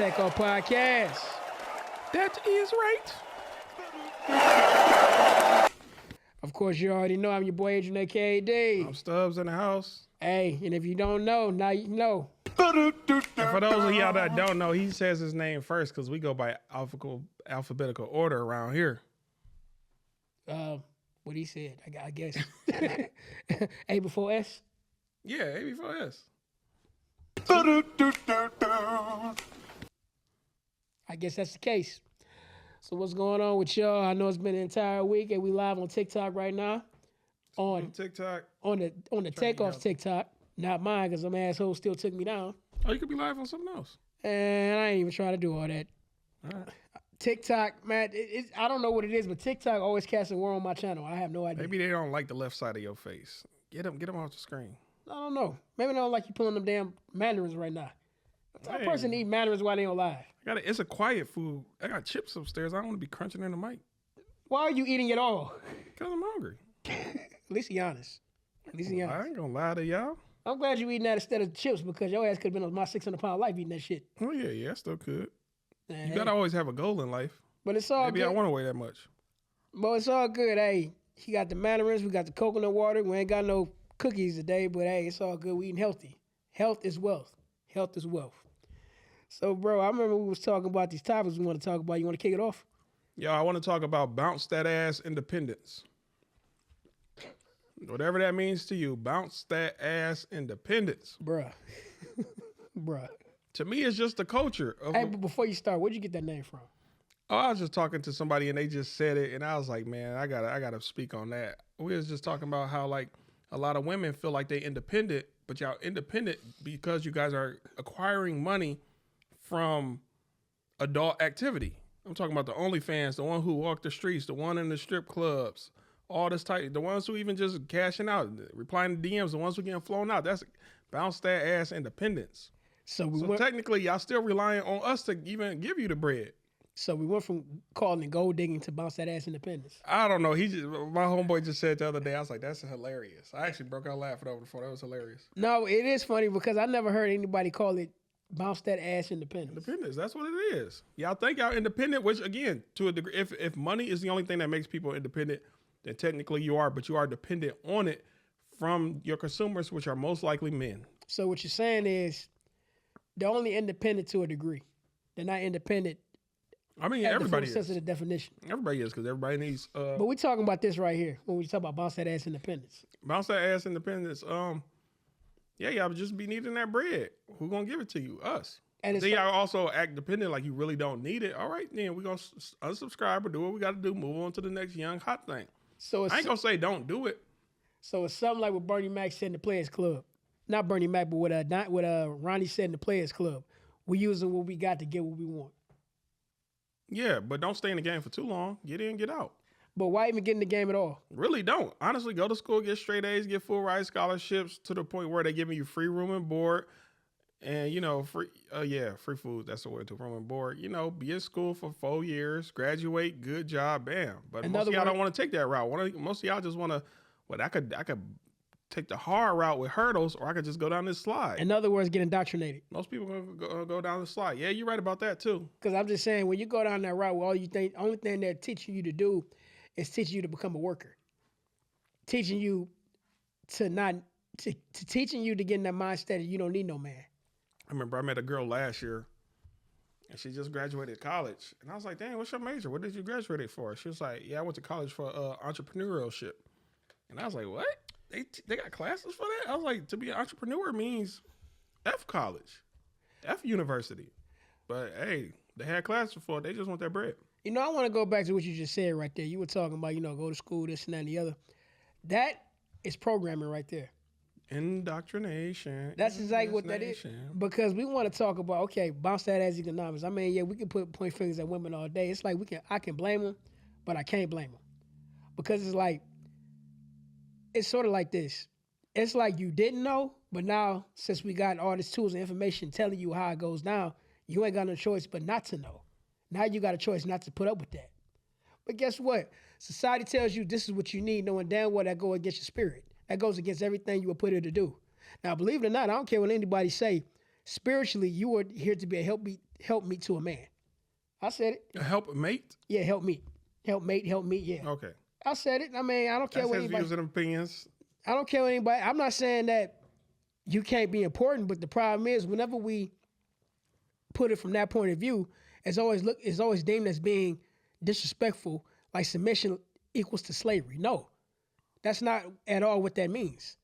Takeoff podcast. That is right. Of course, you already know I'm your boy Adrian, aka D. I'm Stubbs in the house. Hey, and if you don't know, now you know. And for those of y'all that don't know, he says his name first because we go by alphabetical order around here. What he said, I guess. A before S? Yeah, A before S. I guess that's the case. So what's going on with y'all? I know it's been an entire week and we live on TikTok right now. On TikTok. On the Takeoff TikTok. Not mine because some asshole still took me down. Oh, you could be live on something else. And I ain't even trying to do all that. All right. TikTok, man, I don't know what it is, but TikTok always casts a war on my channel. I have no idea. Maybe they don't like the left side of your face. Get them off the screen. I don't know. Maybe they don't like you pulling them damn mandarins right now. What type of person eat mandarins while they on live? It's a quiet food. I got chips upstairs. I don't want to be crunching in the mic. Why are you eating it all? Because I'm hungry. At least be honest. I ain't gonna lie to y'all. I'm glad you eating that instead of chips because your ass could have been on my 600-pound life eating that shit. Oh, yeah, I still could. Man, You gotta always have a goal in life. But it's all Maybe good. I want to weigh that much. But it's all good. Hey, he got the mandarins. We got the coconut water. We ain't got no cookies today, but hey, it's all good. We eating healthy. Health is wealth. Health is wealth. So, bro, I remember we was talking about these topics we want to talk about. You want to kick it off? Yo, I want to talk about bounce that ass independence. Whatever that means to you, bounce that ass independence. Bruh. Bruh. To me, it's just the culture. Hey, but before you start, where'd you get that name from? Oh, I was just talking to somebody and they just said it, and I was like, man, I gotta speak on that. We was just talking about how like a lot of women feel like they independent, but y'all independent because you guys are acquiring money from adult activity. I'm talking about the OnlyFans, the one who walk the streets, the one in the strip clubs, all this type, the ones who even just cashing out, replying to DMs, the ones who getting flown out. That's bounce that ass independence. So technically, y'all still relying on us to even give you the bread. So we went from calling it gold digging to bounce that ass independence. I don't know. My homeboy just said the other day, I was like, that's hilarious. I actually broke out laughing over the phone. That was hilarious. No, it is funny because I never heard anybody call it bounce that ass independence. Independence, that's what it is. Y'all think y'all independent, which again, to a degree, if money is the only thing that makes people independent, then technically you are, but you are dependent on it from your consumers, which are most likely men. So what you're saying is they're only independent to a degree. They're not independent. I mean, everybody is. Sense of the definition. Everybody is because everybody needs. But we talking about this right here when we talk about bounce that ass independence. Bounce that ass independence. Yeah, y'all just be needing that bread. Who gonna give it to you? Us. And then y'all also act dependent like you really don't need it. All right, then we gonna unsubscribe or do what we got to do. Move on to the next young hot thing. So I ain't gonna say don't do it. So it's something like what Bernie Mac said in the Players Club. Not Bernie Mac, but what Ronnie said in the Players Club. We using what we got to get what we want. Yeah, but don't stay in the game for too long. Get in, get out. But why even get in the game at all? Really don't. Honestly, go to school, get straight A's, get full ride scholarships to the point where they're giving you free room and board. And, free food. That's the way to room and board. Be in school for 4 years, graduate, good job, bam. But most of y'all don't want to take that route. Most of y'all just want to, I could take the hard route with hurdles, or I could just go down this slide. In other words, get indoctrinated. Most people go down the slide. Yeah, you're right about that too. Because I'm just saying, when you go down that route, only thing they're teaching you to do is teaching you to become a worker. Teaching you to teaching you to get in that mindset that you don't need no man. I remember I met a girl last year, and she just graduated college, and I was like, "Dang, what's your major? What did you graduate for?" She was like, "Yeah, I went to college for entrepreneurship," and I was like, "What? They got classes for that?" I was like, to be an entrepreneur means F college, F university. But hey, they had classes for it. They just want their bread. I want to go back to what you just said right there. You were talking about, go to school, this and that and the other. That is programming right there. Indoctrination. That's exactly what that is. Because we want to talk about, okay, bounce that ass economics. I mean, yeah, we can point fingers at women all day. It's like I can blame them, but I can't blame them. Because it's sort of like this. It's like you didn't know, but now since we got all these tools and information telling you how it goes down, you ain't got no choice but not to know. Now you got a choice not to put up with that. But guess what? Society tells you this is what you need, knowing damn well that go against your spirit. That goes against everything you were put here to do. Now, believe it or not, I don't care what anybody say. Spiritually, you are here to be a help me to a man. I said it. A help mate? Yeah, help me. Help mate, help me, yeah. Okay. I said it. I mean, I don't care That's what his anybody... views and opinions. I don't care what anybody... I'm not saying that you can't be important, but the problem is whenever we put it from that point of view, it's always deemed as being disrespectful, like submission equals to slavery. No, that's not at all what that means.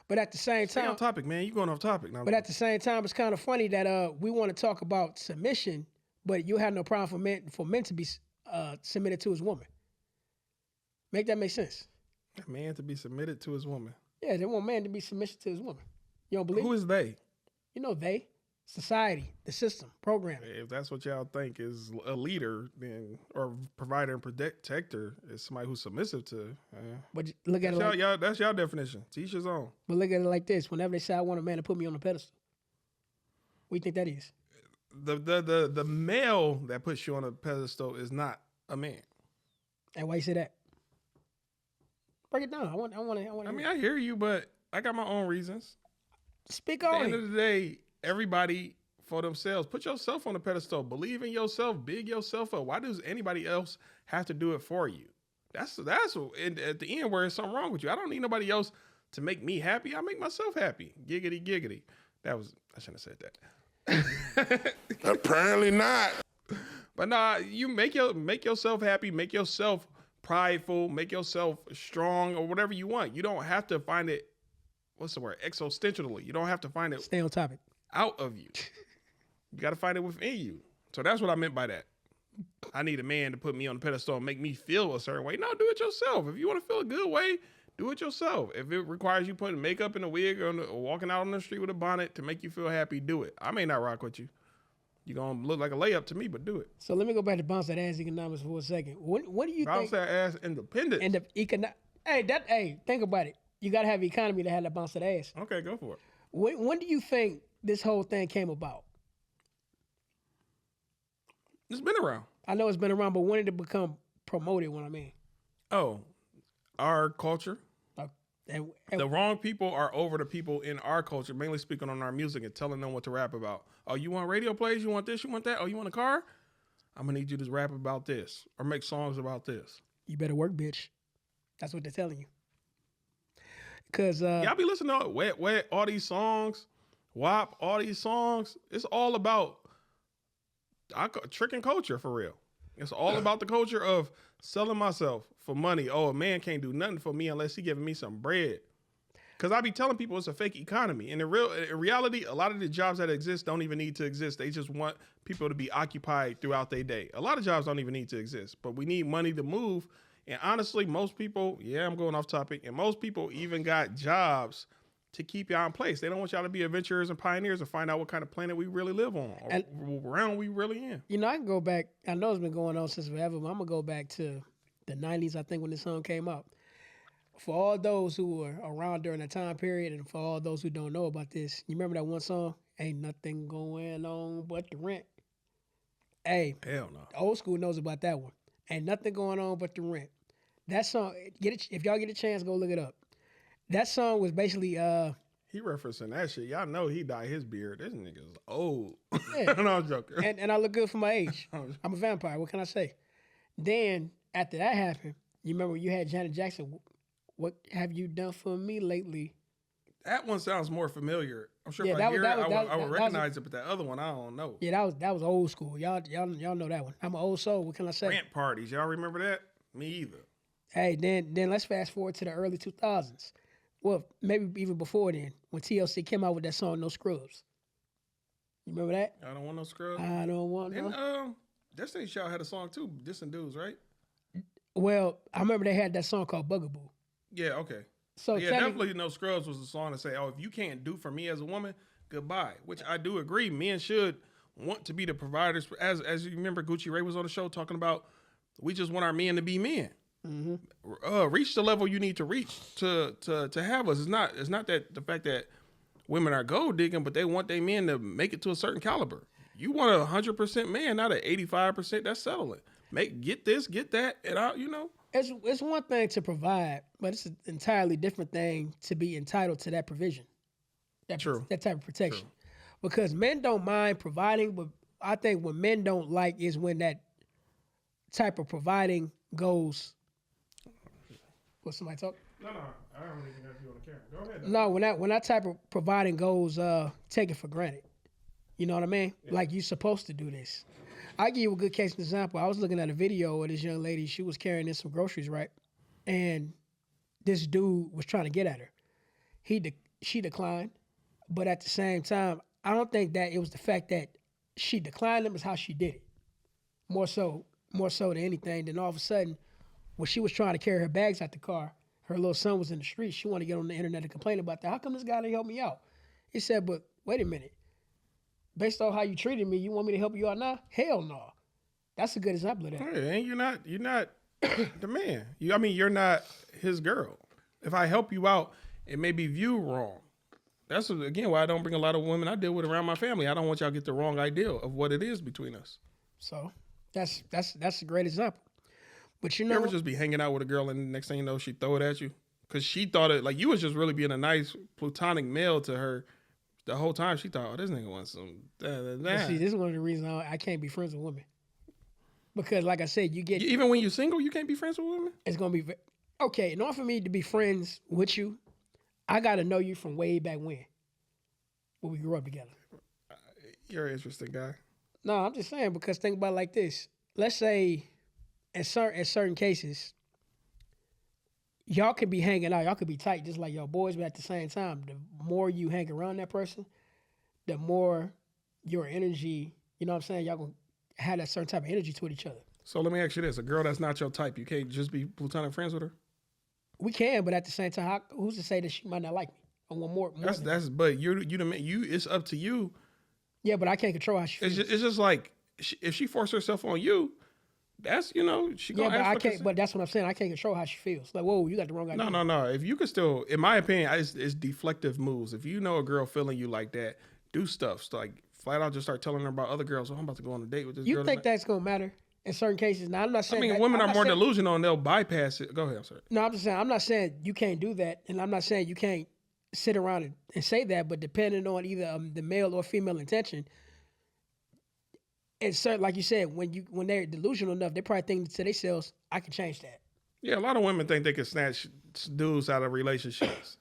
But at the same Stay time... on topic, man. You going off topic now. But at the same time, it's kind of funny that we want to talk about submission, but you have no problem for men to be submitted to his woman. Make that make sense? A man to be submitted to his woman. Yeah, they want man to be submissive to his woman. You don't believe? Who is they? You know they, society, the system, programming. If that's what y'all think is a leader, then or provider and protector is somebody who's submissive to. But look at That's y'all definition. Teach his own. But look at it like this: whenever they say, "I want a man to put me on a pedestal," what do you think that is? The male that puts you on a pedestal is not a man. And why you say that? Break it down. I want. I mean, I hear you, but I got my own reasons. Speak At on the end it. of the day, everybody for themselves. Put yourself on a pedestal. Believe in yourself. Big yourself up. Why does anybody else have to do it for you? That's at the end where there's something wrong with you. I don't need nobody else to make me happy. I make myself happy. Giggity, giggity. I shouldn't have said that. Apparently not. But nah, you make yourself happy. Make yourself prideful. Make yourself strong or whatever you want. You don't have to find it. What's the word? Existentially. You don't have to find it. Stay on topic. Out of you. You got to find it within you. So that's what I meant by that. I need a man to put me on the pedestal and make me feel a certain way. No, do it yourself. If you want to feel a good way, do it yourself. If it requires you putting makeup in a wig or walking out on the street with a bonnet to make you feel happy, do it. I may not rock with you. You're going to look like a layup to me, but do it. So let me go back to bounce that ass economics for a second. What do you bounce think? Bounce that ass independent. Hey, think about it. You got to have economy to have that bounce that ass. Okay, go for it. When do you think this whole thing came about? It's been around. I know it's been around, but when did it become promoted? What I mean? Oh, our culture. And the wrong people are over the people in our culture, mainly speaking on our music and telling them what to rap about. Oh, you want radio plays? You want this? You want that? Oh, you want a car? I'm going to need you to rap about this or make songs about this. You better work, bitch. That's what they're telling you. Because y'all be listening to wet, all these songs, WAP, all these songs. It's all about tricking culture for real. It's all about the culture of selling myself for money. Oh, a man can't do nothing for me unless he giving me some bread. Because I be telling people it's a fake economy. And in reality, a lot of the jobs that exist don't even need to exist. They just want people to be occupied throughout their day. A lot of jobs don't even need to exist. But we need money to move. And honestly, most people, I'm going off topic, and most people even got jobs to keep y'all in place. They don't want y'all to be adventurers and pioneers and find out what kind of planet we really live on or realm we really in. You know, I can go back. I know it's been going on since forever, but I'm going to go back to the 90s, I think, when this song came out. For all those who were around during that time period and for all those who don't know about this, you remember that one song, Ain't Nothing Going On But the Rent? Hey, hell no. Old school knows about that one. Ain't nothing going on but the rent. That song, if y'all get a chance, go look it up. That song was basically he referencing that shit. Y'all know he dyed his beard. This nigga's old. Yeah. No, I'm joking. And I look good for my age. I'm a vampire. What can I say? Then after that happened, you remember you had Janet Jackson. What have you done for me lately? That one sounds more familiar. I'm sure if Yeah, I hear it, I would that recognize it, but that other one, I don't know. Yeah, that was old school. Y'all know that one. I'm an old soul. What can I say? Rant parties. Y'all remember that? Me either. Hey, then let's fast forward to the early 2000s. Well, maybe even before then, when TLC came out with that song, No Scrubs. You remember that? I don't want no scrubs. I don't want no. Destiny Child had a song too, Dissing Dudes, right? Well, I remember they had that song called Bugaboo. Yeah, okay. So yeah, definitely No Scrubs was the song to say, oh, if you can't do for me as a woman, goodbye. Which I do agree. Men should want to be the providers. As you remember, Gucci Ray was on the show talking about, we just want our men to be men. Mm-hmm. Reach the level you need to reach to have us. It's not that the fact that women are gold digging, but they want their men to make it to a certain caliber. You want 100% man, not 85%. That's settling. Get this, get that, and out. It's one thing to provide, but it's an entirely different thing to be entitled to that provision. That type of protection. True. Because men don't mind providing, but I think what men don't like is when that type of providing goes. What somebody talk? No, I don't even have you on the camera. Go ahead. Though. No, when that type of providing goes taken for granted. You know what I mean? Yeah. Like you're supposed to do this. I give you a good case example. I was looking at a video of this young lady. She was carrying in some groceries, right? And this dude was trying to get at her. She declined, but at the same time, I don't think that it was the fact that she declined him, is how she did it. More so than anything. Then all of a sudden, when she was trying to carry her bags out the car, her little son was in the street. She wanted to get on the internet and complain about that. How come this guy didn't help me out? He said, but wait a minute. Based on how you treated me, you want me to help you out now? Hell no. That's a good example of that. Hey, and you're not the man. You're not his girl. If I help you out, it may be viewed wrong. That's, again, why I don't bring a lot of women I deal with around my family. I don't want y'all to get the wrong idea of what it is between us. So that's a great example. But you ever just be hanging out with a girl and the next thing you know, she throw it at you? Because she thought it, like you was just really being a nice platonic male to her. The whole time she thought, oh, this nigga wants some. See, this is one of the reasons I can't be friends with women. Because, like I said, even when you're single, you can't be friends with women. It's gonna be okay. In order for me to be friends with you, I gotta know you from way back when we grew up together. You're an interesting guy. No, I'm just saying because think about it like this. Let's say, in certain cases, y'all could be hanging out. Y'all could be tight, just like y'all boys, but at the same time, the more you hang around that person, the more your energy, you know what I'm saying, y'all gonna have that certain type of energy toward each other. So let me ask you this. A girl that's not your type, you can't just be platonic friends with her? We can, but at the same time, who's to say that she might not like me? I want more but you the man, it's up to you. Yeah, but I can't control how she feels. It's just like, if she forced herself on you, that's, she gonna but I can't. But that's what I'm saying. I can't control how she feels. Like, whoa, you got the wrong idea. No. If you could still, in my opinion, it's deflective moves. If you know a girl feeling you like that, do stuff. So like flat out, just start telling her about other girls. Oh, I'm about to go on a date with this girl. You think that's gonna matter in certain cases? Now, I'm not saying. Women are more delusional and they'll bypass it. Go ahead. I'm sorry. No, I'm just saying. I'm not saying you can't do that, and I'm not saying you can't sit around and say that. But depending on either the male or female intention. And certain, like you said, when they're delusional enough, they probably think to themselves, I can change that. Yeah, a lot of women think they can snatch dudes out of relationships.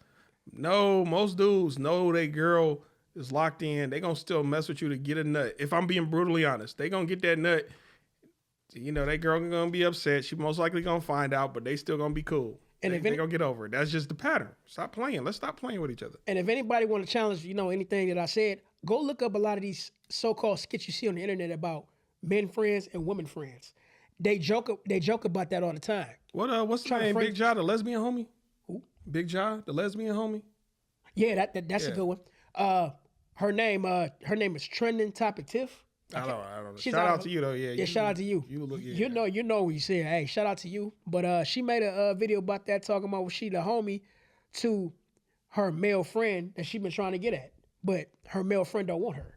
No, most dudes know their girl is locked in. They gonna still mess with you to get a nut. If I'm being brutally honest, they gonna get that nut. That girl gonna be upset. She most likely gonna find out, but they still gonna be cool. And they gonna get over it. That's just the pattern. Stop playing. Let's stop playing with each other. And if anybody want to challenge, anything that I said, go look up a lot of these so-called skits you see on the internet about men friends and women friends. They joke about that all the time. What's the name? Big Ja, the lesbian homie? Who? Big Ja, the lesbian homie? Yeah, that's a good one. Her name is Trending Topic Tiff. I don't know. Shout out to you though. Yeah, shout out to you. You look. Yeah. You know what you said. Hey, shout out to you. But she made a video about that, talking about she the homie to her male friend that she been trying to get at, but her male friend don't want her.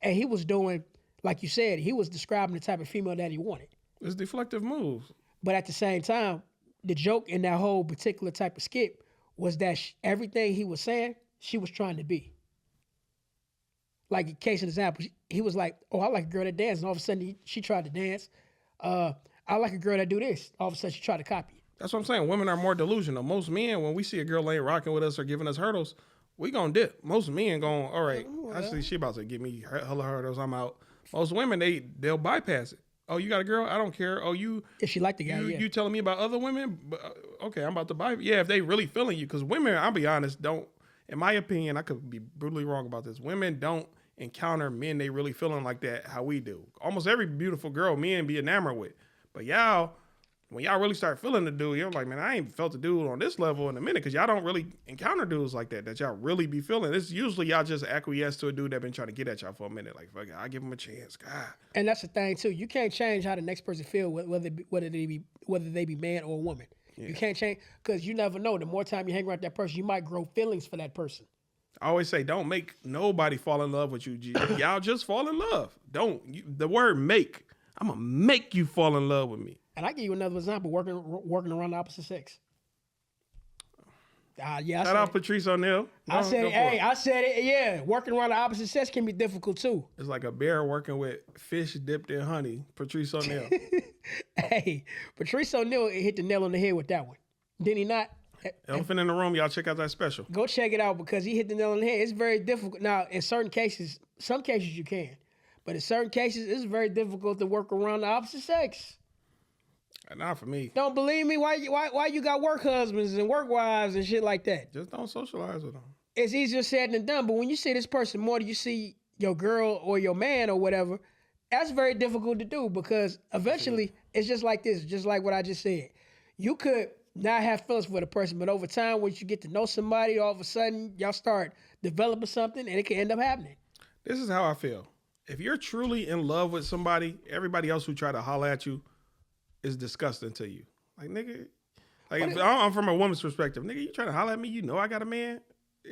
And he was doing, like you said, he was describing the type of female that he wanted. It's deflective moves. But at the same time, the joke in that whole particular type of skit was that everything he was saying, she was trying to be. Like, in case of example, he was like, oh, I like a girl that dances. And all of a sudden, she tried to dance. I like a girl that do this. All of a sudden, she tried to copy it. That's what I'm saying. Women are more delusional. Most men, when we see a girl ain't rocking with us or giving us hurdles, we gonna dip. Most men going, all right, I see she about to give me hella hurdles, I'm out. Most women, they'll bypass it. Oh, you got a girl? I don't care. Oh, if she like the guy, you telling me about other women? Okay, I'm about to buy. Yeah, if they really feeling you. Because women, I'll be honest, don't, in my opinion, I could be brutally wrong about this. Women don't encounter men they really feeling like that how we do. Almost every beautiful girl men be enamored with. But y'all, when y'all really start feeling the dude, you're like, man, I ain't felt the dude on this level in a minute, because y'all don't really encounter dudes like that y'all really be feeling. It's usually y'all just acquiesce to a dude that been trying to get at y'all for a minute. Like, fuck it, I give him a chance. God. And that's the thing too. You can't change how the next person feel, whether they be man or woman. Yeah. You can't change, because you never know. The more time you hang around that person, you might grow feelings for that person. I always say, don't make nobody fall in love with you. Y'all just fall in love. The word make. I'm going to make you fall in love with me. And I give you another example, working around the opposite sex. Yeah, Shout out Patrice O'Neal. I said it. Hey, I said it. Yeah, working around the opposite sex can be difficult too. It's like a bear working with fish dipped in honey. Patrice O'Neal. Hey, Patrice O'Neal hit the nail on the head with that one. Did he not? Elephant in the Room. Y'all check out that special. Go check it out because he hit the nail on the head. It's very difficult. Now, in certain cases, some cases you can, but in certain cases, it's very difficult to work around the opposite sex. Not for me. Don't believe me? Why you got work husbands and work wives and shit like that? Just don't socialize with them. It's easier said than done. But when you see this person more than you see your girl or your man or whatever, that's very difficult to do because eventually it's just like this, just like what I just said. You could not have feelings for the person, but over time, once you get to know somebody, all of a sudden y'all start developing something and it can end up happening. This is how I feel. If you're truly in love with somebody, everybody else who try to holler at you is disgusting to you. Like, nigga, like if I'm from a woman's perspective, nigga, you trying to holler at me, you know I got a man?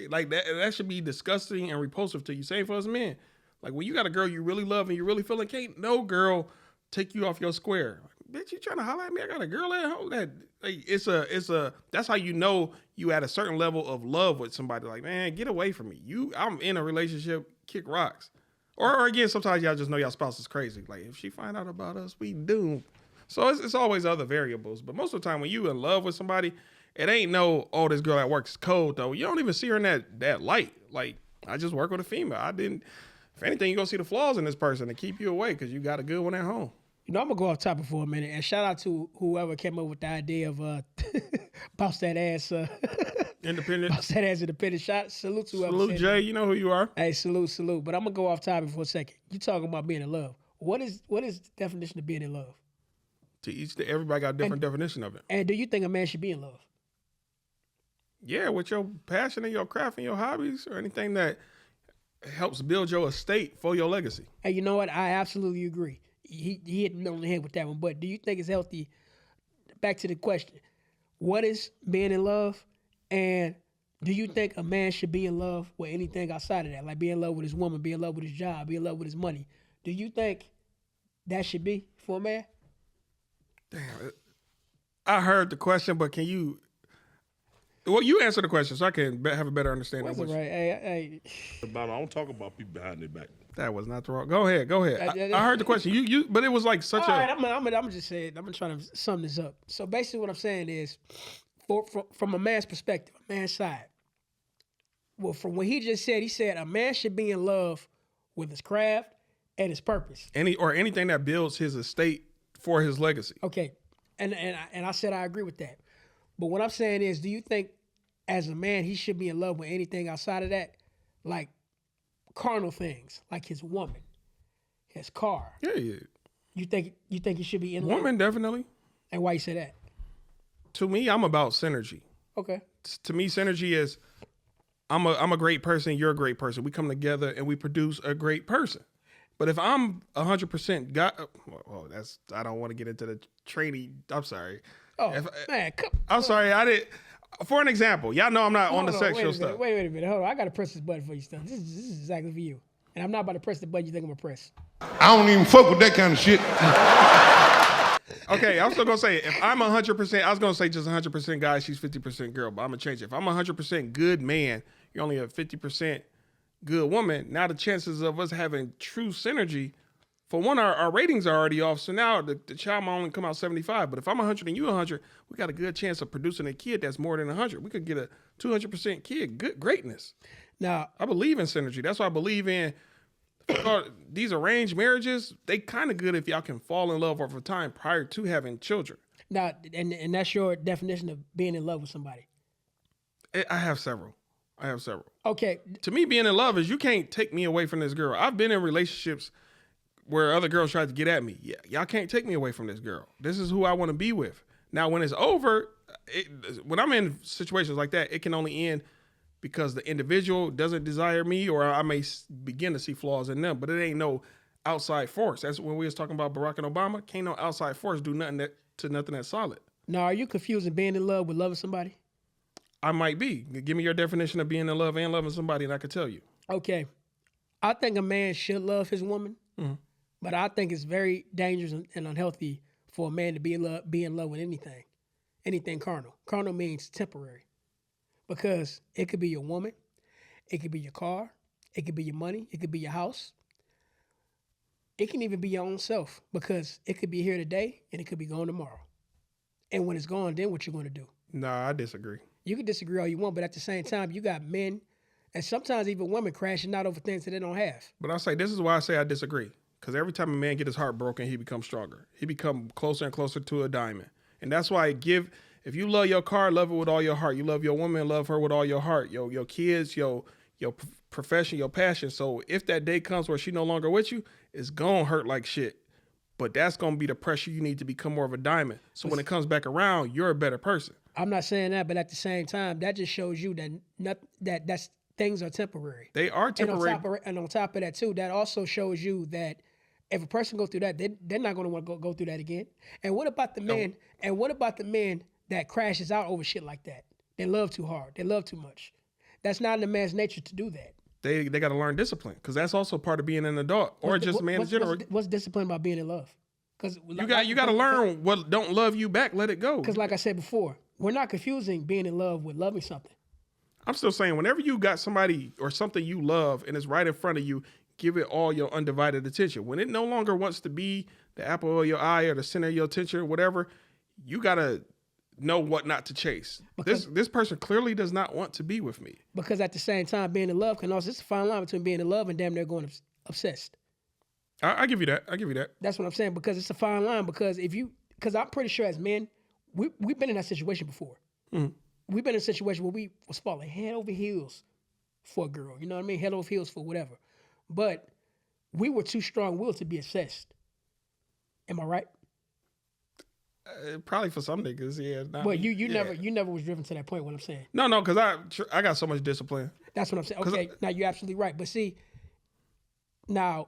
Like that should be disgusting and repulsive to you. Same for us men. Like when you got a girl you really love and you really feeling, can't no girl take you off your square. Like, bitch, you trying to holler at me? I got a girl at home. That like, it's a that's how you know you at a certain level of love with somebody. Like, man, get away from me. I'm in a relationship, kick rocks. Or again, sometimes y'all just know y'all spouse is crazy. Like if she find out about us, we doomed. So it's always other variables. But most of the time when you in love with somebody, it ain't this girl at work is cold though. You don't even see her in that light. Like, I just work with a female. If anything, you gonna see the flaws in this person to keep you away because you got a good one at home. You know, I'm gonna go off topic for a minute and shout out to whoever came up with the idea of bounce that ass independent. Bounce that ass independent. Salute to whoever. Salute Jay, that. You know who you are. Hey, salute. But I'm gonna go off topic for a second. You talking about being in love. What is the definition of being in love? Everybody got a different definition of it. And do you think a man should be in love? Yeah, with your passion and your craft and your hobbies or anything that helps build your estate for your legacy. Hey, you know what? I absolutely agree. He hit me on the head with that one. But do you think it's healthy? Back to the question. What is being in love? And do you think a man should be in love with anything outside of that? Like be in love with his woman, be in love with his job, be in love with his money. Do you think that should be for a man? Damn. I heard the question, but can you... Well, you answer the question so I can have a better understanding. That's right. Hey. I don't talk about people behind their back. That was not the wrong. Go ahead. I heard the question. You, but it was like such All right, I'm just saying. I'm trying to sum this up. So basically, what I'm saying is, from a man's perspective, a man's side. Well, from what he just said, he said a man should be in love with his craft and his purpose. Anything that builds his estate for his legacy. Okay, and I said I agree with that. But what I'm saying is, do you think as a man he should be in love with anything outside of that, like carnal things, like his woman, his car? Yeah. You think he should be in love? Woman, definitely. And why you say that? To me, I'm about synergy. Okay. To me, synergy is I'm a great person, you're a great person. We come together and we produce a great person. But if I'm 100% I don't want to get into the training. I'm sorry. Oh, man. I'm sorry. I didn't. For an example, y'all know I'm not on the sexual stuff. Wait a minute. Hold on. I got to press this button for you, stuff. This is exactly for you. And I'm not about to press the button you think I'm going to press. I don't even fuck with that kind of shit. Okay, I'm still going to say, if I'm 100%, I was going to say just 100% guy, she's 50% girl, but I'm going to change it. If I'm 100% good man, you're only a 50% good woman. Now the chances of us having true synergy, for one, our ratings are already off. So now the child might only come out 75. But if I'm 100 and you 100, we got a good chance of producing a kid that's more than 100. We could get a 200% kid, good greatness. Now, I believe in synergy. That's why I believe in these arranged marriages. They kind of good if y'all can fall in love over time prior to having children. Now, and that's your definition of being in love with somebody. I have several. Okay. To me, being in love is you can't take me away from this girl. I've been in relationships where other girls tried to get at me. Yeah, y'all can't take me away from this girl. This is who I want to be with. Now, when it's over, when I'm in situations like that, it can only end because the individual doesn't desire me or I may begin to see flaws in them, but it ain't no outside force. That's when we was talking about Barack and Obama. Can't no outside force do nothing that's solid. Now, are you confusing being in love with loving somebody? I might be. Give me your definition of being in love and loving somebody, and I could tell you. Okay. I think a man should love his woman, but I think it's very dangerous and unhealthy for a man to be in love with anything carnal. Carnal means temporary. because it could be your woman, it could be your car, it could be your money, it could be your house. It can even be your own self because it could be here today and it could be gone tomorrow. And when it's gone, then what you going to do? Nah, I disagree. You can disagree all you want, but at the same time, you got men and sometimes even women crashing out over things that they don't have. But I say this is why I say I disagree. Because every time a man get his heart broken, he becomes stronger. He become closer and closer to a diamond. And that's why if you love your car, love it with all your heart. You love your woman, love her with all your heart. Your kids, your profession, your passion. So if that day comes where she no longer with you, it's gonna hurt like shit. But that's gonna be the pressure you need to become more of a diamond. So when it comes back around, you're a better person. I'm not saying that, but at the same time, that just shows you that things are temporary. They are temporary. And on top of that too, that also shows you that if a person go through that, they're not going to want to go through that again. And what about the man? And what about the man that crashes out over shit like that? They love too hard. They love too much. That's not in a man's nature to do that. They got to learn discipline because that's also part of being an adult or just a man in general. What's discipline about being in love? Because you got to learn what don't love you back. Let it go. Because like I said before, we're not confusing being in love with loving something. I'm still saying whenever you got somebody or something you love and it's right in front of you, give it all your undivided attention. When it no longer wants to be the apple of your eye or the center of your attention or whatever, you got to know what not to chase. This person clearly does not want to be with me. Because at the same time, being in love can also, it's a fine line between being in love and damn near going obsessed. I give you that. I give you that. That's what I'm saying, because it's a fine line. Because I'm pretty sure as men, we've been in that situation before. Mm-hmm. We've been in a situation where we was falling head over heels for a girl. You know what I mean? Head over heels for whatever. But we were too strong-willed to be obsessed. Am I right? Probably for some niggas, yeah. But you never was driven to that point. What I'm saying? No, because I got so much discipline. That's what I'm saying. Okay, now you're absolutely right. But see, now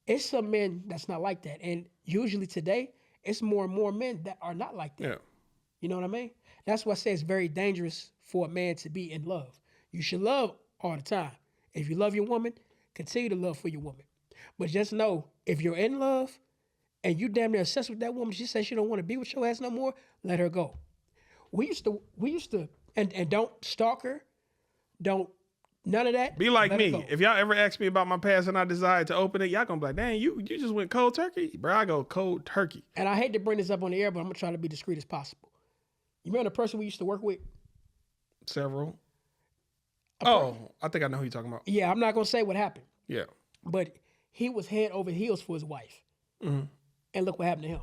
it's some men that's not like that, and usually today it's more and more men that are not like that. Yeah. You know what I mean? That's why I say it's very dangerous for a man to be in love. You should love all the time. If you love your woman, continue to love for your woman. But just know, if you're in love and you damn near obsessed with that woman, she says she don't want to be with your ass no more, let her go. We used to, and don't stalk her, don't, none of that. Be like me. If y'all ever ask me about my past and I decide to open it, y'all gonna be like, dang, you just went cold turkey? Bro, I go cold turkey. And I hate to bring this up on the air, but I'm gonna try to be discreet as possible. You remember the person we used to work with? Several. I think I know who you're talking about. Yeah, I'm not gonna say what happened. Yeah. But he was head over heels for his wife. Mm-hmm. And look what happened to him.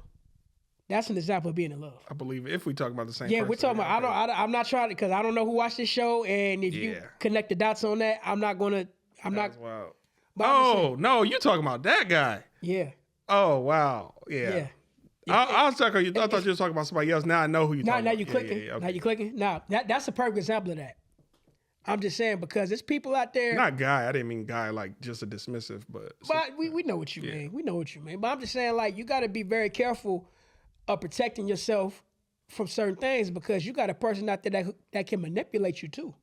That's an example of being in love. I believe if we talk about the same person. Yeah, we're talking about, I'm not trying to, because I don't know who watched this show, and if you connect the dots on that, I'm not. Wow. Oh, no, you're talking about that guy. Yeah. Oh, wow. Yeah. I was talking. I thought you were talking about somebody else. Now I know who you're talking about. Now you're clicking. Okay. Now you're clicking. Now that's a perfect example of that. I'm just saying, because there's people out there. Not guy. I didn't mean guy like just a dismissive, but. But we know what you mean. We know what you mean. But I'm just saying, like, you got to be very careful of protecting yourself from certain things, because you got a person out there that can manipulate you too.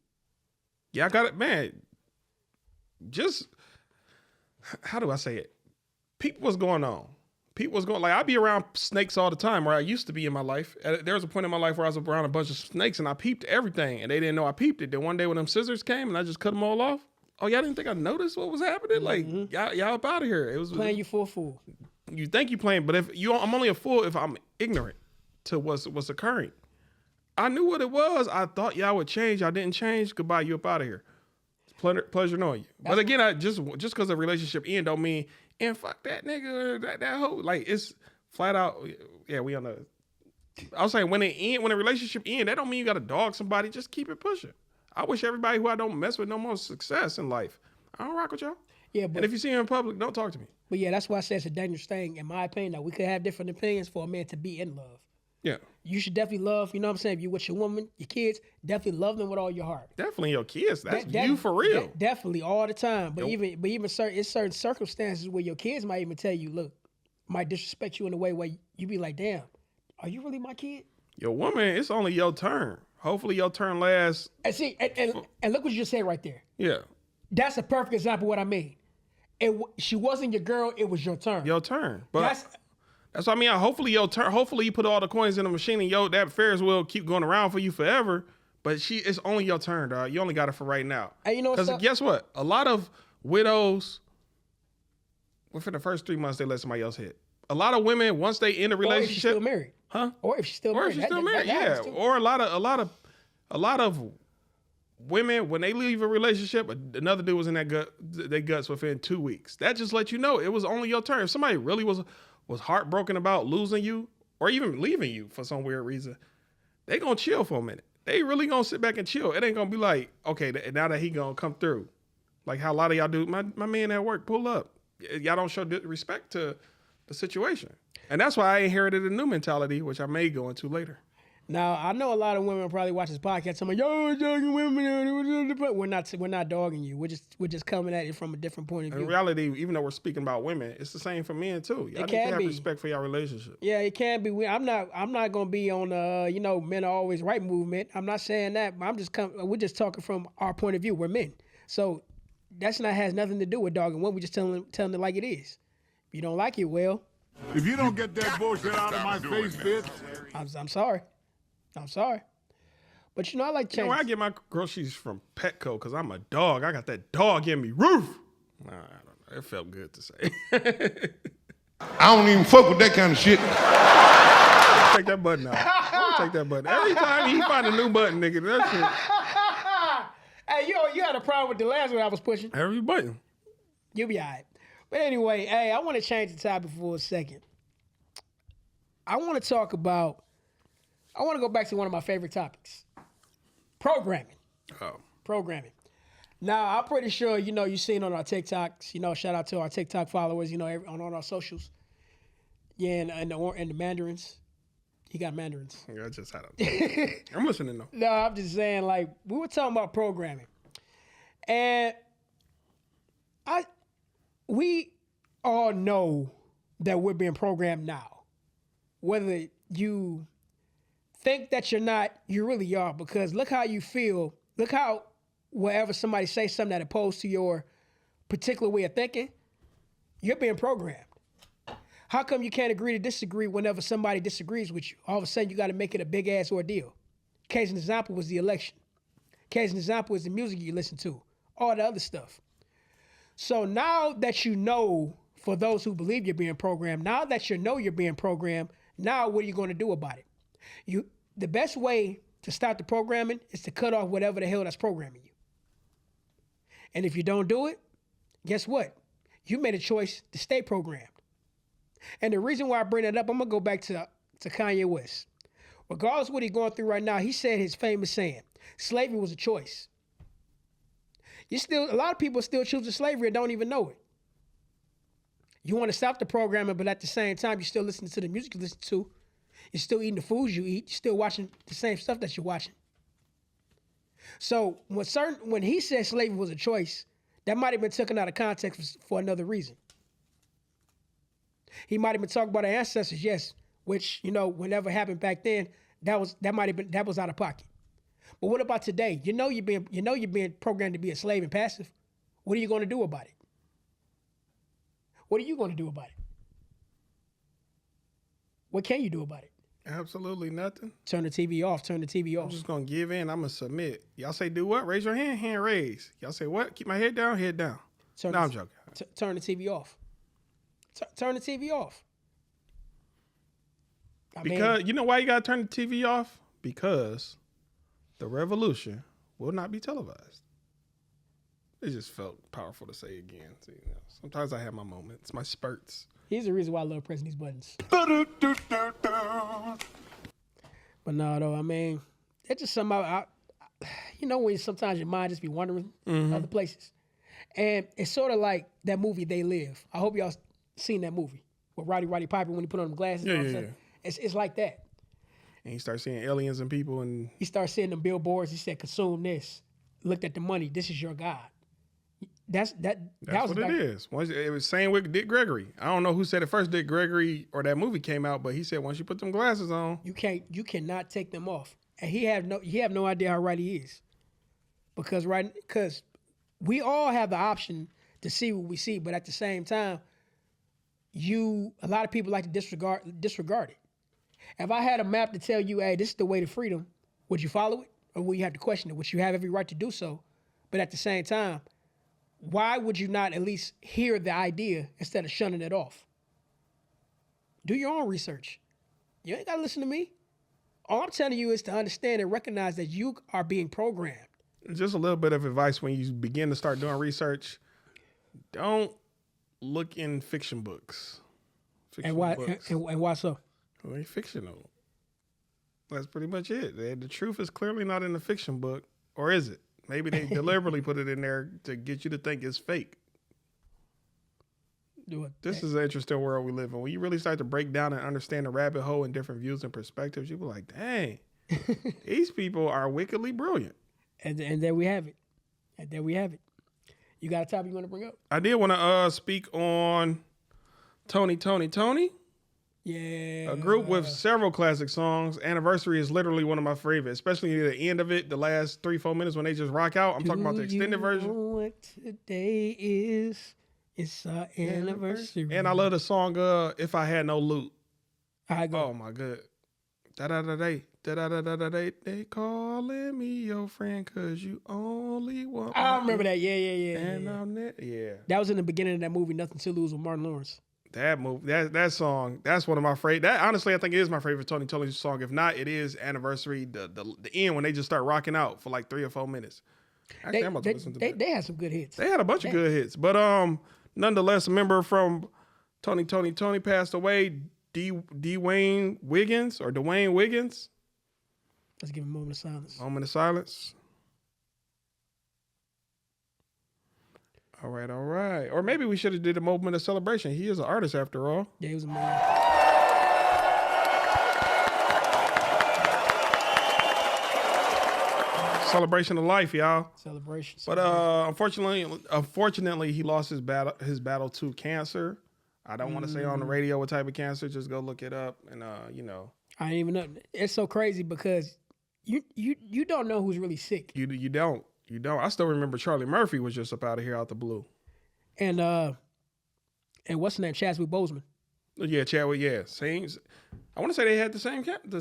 Yeah, I got it, man. Just how do I say it? People, what's going on? Like, I be around snakes all the time, where I used to be in my life. There was a point in my life where I was around a bunch of snakes and I peeped everything and they didn't know I peeped it. Then one day when them scissors came and I just cut them all off. Oh, y'all didn't think I noticed what was happening? Mm-hmm. Like, y'all up out of here. It was playing you for a fool. You think you playing, but I'm only a fool if I'm ignorant to what's occurring. I knew what it was. I thought y'all would change. Y'all didn't change. Goodbye. You up out of here. Pleasure knowing you. But again, I just because the relationship end don't mean, and fuck that nigga or that hoe. Like, it's flat out. Yeah, we on the. I was saying when a relationship end, that don't mean you got to dog somebody. Just keep it pushing. I wish everybody who I don't mess with no more success in life. I don't rock with y'all. Yeah, but, and if you see him in public, don't talk to me. But yeah, that's why I say it's a dangerous thing, in my opinion. That we could have different opinions for a man to be in love. Yeah. You should definitely love, you know what I'm saying? If you're with your woman, your kids, definitely love them with all your heart. Definitely your kids. That's you for real. Definitely all the time. But even certain circumstances where your kids might even tell you, look, might disrespect you in a way where you be like, damn, are you really my kid? Your woman, it's only your turn. Hopefully your turn lasts. And see, and look what you just said right there. Yeah. That's a perfect example of what I mean. She wasn't your girl, it was your turn. Your turn. But that's what I mean. Hopefully your turn. Hopefully you put all the coins in the machine and that Ferris wheel keep going around for you forever. But it's only your turn, dog. You only got it for right now. And you know what's Because up? guess what? A lot of widows, within the first 3 months, they let somebody else hit. A lot of women, once they in a Or if she's relationship, still married. huh? Or if she's still Or married. if she's still married, that yeah. happens too. Or a lot of women, when they leave a relationship, another dude was in their guts within 2 weeks. That just lets you know it was only your turn. If somebody really was heartbroken about losing you or even leaving you for some weird reason, they gonna chill for a minute. They really gonna sit back and chill. It ain't gonna be like, okay, now that he gonna come through, like how a lot of y'all do. My man at work pull up. Y'all don't show respect to the situation, and that's why I inherited a new mentality, which I may go into later. Now I know a lot of women probably watch this podcast. I'm like, yo, dogging women. We're not dogging you. We're just coming at it from a different point of view. In reality, even though we're speaking about women, it's the same for men too. Y'all need to have respect for your relationship. Yeah, it can be. I'm not gonna be on men are always right movement. I'm not saying that. We're just talking from our point of view. We're men, so has nothing to do with dogging women. We just telling it like it is. If you don't like it, well, If you don't get that bullshit out of my face, bitch. I'm sorry. I'm sorry. But I like change. You know, I get my groceries from Petco because I'm a dog. I got that dog in me. Roof. Nah, I don't know. It felt good to say. I don't even fuck with that kind of shit. Take that button out. Take that button. Every time he find a new button, nigga, that's it. Hey, you had a problem with the last one I was pushing. Every button. You'll be all right. But anyway, hey, I want to change the topic for a second. I want to go back to one of my favorite topics. Programming. Oh. Programming. Now, I'm pretty sure, you've seen on our TikToks, shout out to our TikTok followers, on our socials. Yeah, and the Mandarins. He got Mandarins. Yeah, I just had a... I'm listening though. No, I'm just saying, like, we were talking about programming. And we all know that we're being programmed now. Whether you think that you're not, you really are, because look how you feel. Look how wherever somebody says something that opposed to your particular way of thinking, you're being programmed. How come you can't agree to disagree whenever somebody disagrees with you? All of a sudden, you got to make it a big-ass ordeal. Case in example was the election. Case in example is the music you listen to, all the other stuff. So now that you know, for those who believe you're being programmed, now that you know you're being programmed, now what are you going to do about it? The best way to stop the programming is to cut off whatever the hell that's programming you. And if you don't do it, guess what? You made a choice to stay programmed. And the reason why I bring that up, I'm going to go back to Kanye West. Regardless of what he's going through right now, he said his famous saying, slavery was a choice. A lot of people still choosing slavery and don't even know it. You want to stop the programming, but at the same time, you're still listening to the music you listen to. You're still eating the foods you eat. You're still watching the same stuff that you're watching. So when he said slavery was a choice, that might have been taken out of context for another reason. He might have been talking about our ancestors, yes, which, whenever happened back then, that was out of pocket. But what about today? You're being programmed to be a slave and passive. What are you going to do about it? What are you going to do about it? What can you do about it? Absolutely nothing. Turn the TV off. Turn the TV off. I'm just going to give in. I'm going to submit. Y'all say do what? Raise your hand. Hand raise. Y'all say what? Keep my head down. Head down. No, I'm joking. Turn the TV off. Turn the TV off. Because you know why you got to turn the TV off? Because the revolution will not be televised. It just felt powerful to say again. See, sometimes I have my moments, my spurts. Here's the reason why I love pressing these buttons. But no, though, it's just something when sometimes your mind just be wandering other places. And it's sort of like that movie, They Live. I hope y'all seen that movie with Roddy Piper when he put on them glasses. Yeah. It's like that. And you start seeing aliens and people, and he started seeing them billboards. He said, "Consume this." Looked at the money. This is your God. That's what it is. It was same with Dick Gregory. I don't know who said it first, Dick Gregory or that movie came out, but he said once you put them glasses on, you cannot take them off. And he have no idea how right he is, because we all have the option to see what we see, but at the same time, a lot of people like to disregard it. If I had a map to tell you, hey, this is the way to freedom, would you follow it? or where you have to question it, which you have every right to do so. But at the same time, why would you not at least hear the idea instead of shunning it off? Do your own research. You ain't got to listen to me. All I'm telling you is to understand and recognize that you are being programmed. Just a little bit of advice when you begin to start doing research. Don't look in fiction books. And why so? Well, they're fictional. That's pretty much it. The truth is clearly not in the fiction book. Or is it? Maybe they deliberately put it in there to get you to think it's fake. This is an interesting world we live in. When you really start to break down and understand the rabbit hole and different views and perspectives, you'll be like, dang, these people are wickedly brilliant. And there we have it. You got a topic you want to bring up? I did want to speak on Tony. Yeah. A group with several classic songs. Anniversary is literally one of my favorites, especially near the end of it, the last 3-4 minutes when they just rock out. I'm talking about the extended version. Know what today is? It's our anniversary. And I love the song If I Had No Loot. I go. Oh my good. Da-da-da-day. They calling me your friend because you only want. I remember that. Yeah. And I'm yeah. That was in the beginning of that movie, Nothing to Lose with Martin Lawrence. That movie, that song, that's one of my favorite. That honestly, I think it is my favorite Tony song. If not, it is Anniversary. The end when they just start rocking out for like 3 or 4 minutes. Actually, I'm about to listen to that. They had some good hits. They had a bunch of good hits, but nonetheless, a member from Tony passed away. Dwayne Wiggins. Let's give him a moment of silence. Moment of silence. All right. Or maybe we should have did a moment of celebration. He is an artist after all. Yeah, he was a man. Celebration of life, y'all. Celebration. But unfortunately, he lost his battle to cancer. I don't want to say on the radio what type of cancer. Just go look it up, and I didn't even know. It's so crazy because you don't know who's really sick. You don't. I still remember Charlie Murphy was just up out of here out the blue. And what's the name? Chadwick Boseman. Yeah, Chadwick. Yeah, same. I want to say they had the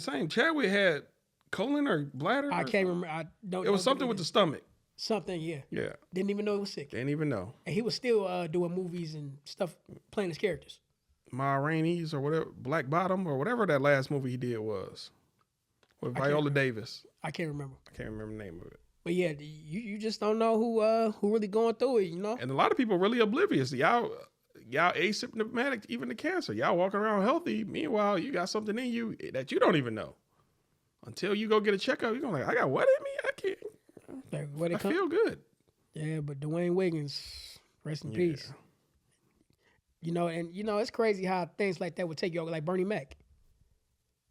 same. Chadwick had colon or bladder. I can't remember. I don't. It was something with the stomach. Something, yeah. Yeah. Didn't even know he was sick. Didn't even know. And he was still doing movies and stuff, playing his characters. Ma Rainey's or whatever, Black Bottom or whatever that last movie he did was with Viola Davis. I can't remember. I can't remember the name of it. But yeah, you just don't know who really going through it, you know? And a lot of people really oblivious. Y'all asymptomatic even to cancer. Y'all walking around healthy. Meanwhile, you got something in you that you don't even know. Until you go get a checkup, you're going to like, I got what in me? I can't. Like, I feel good. Yeah, but Dwayne Wiggins, rest in peace. You know, and it's crazy how things like that would take you over. Like Bernie Mac.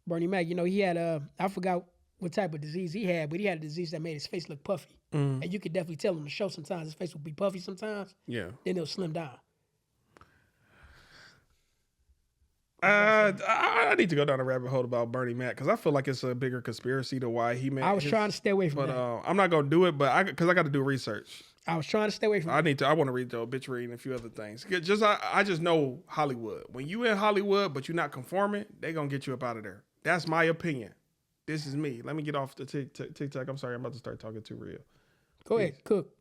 He had I forgot what type of disease he had, but he had a disease that made his face look puffy. Mm-hmm. And you could definitely tell him the show sometimes his face would be puffy sometimes. Yeah. Then it'll slim down. I need to go down a rabbit hole about Bernie Mac because I feel like it's a bigger conspiracy to why he made. I was trying to stay away from that. I'm not gonna do it, but because I got to do research. I was trying to stay away from that. I want to read the obituary and a few other things. I just know Hollywood. When you in Hollywood, but you're not conforming, they gonna get you up out of there. That's my opinion. This is me. Let me get off the TikTok. I'm sorry, I'm about to start talking too real. Go ahead, cook.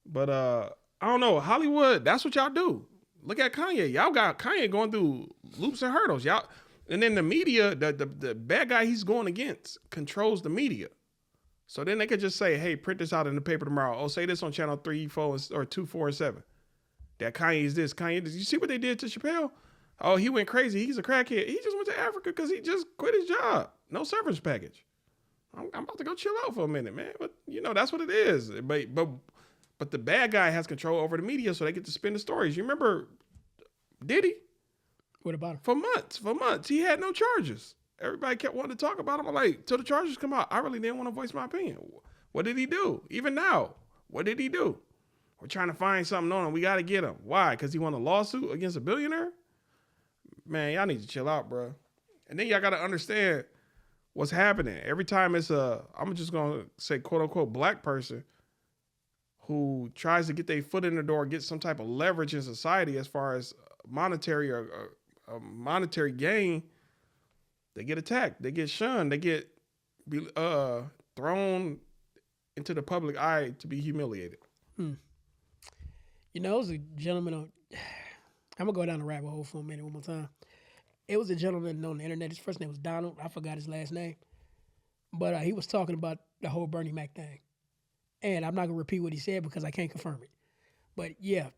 But I don't know. Hollywood, that's what y'all do. Look at Kanye. Y'all got Kanye going through loops and hurdles. Y'all, and then the media, the bad guy he's going against controls the media. So then they could just say, hey, print this out in the paper tomorrow. Oh, say this on channel 3, 4, or 2, 4, and 7. That Kanye is this. Kanye, did you see what they did to Chappelle? Oh, he went crazy. He's a crackhead. He just went to Africa because he just quit his job. No severance package. I'm about to go chill out for a minute, man. But, that's what it is. But the bad guy has control over the media, so they get to spin the stories. You remember Diddy? What about him? For months, he had no charges. Everybody kept wanting to talk about him. I'm like, till the charges come out, I really didn't want to voice my opinion. What did he do? Even now, what did he do? We're trying to find something on him. We got to get him. Why? Because he won a lawsuit against a billionaire? Man, y'all need to chill out, bro. And then y'all got to understand what's happening. Every time it's I'm just going to say, quote unquote, black person who tries to get their foot in the door, get some type of leverage in society as far as monetary or monetary gain, they get attacked, they get shunned, they get thrown into the public eye to be humiliated. You know, it was a gentleman on. I'm gonna go down the rabbit hole for a minute one more time. It was a gentleman on the internet. His first name was Donald. I forgot his last name, but he was talking about the whole Bernie Mac thing, and I'm not gonna repeat what he said because I can't confirm it. But yeah,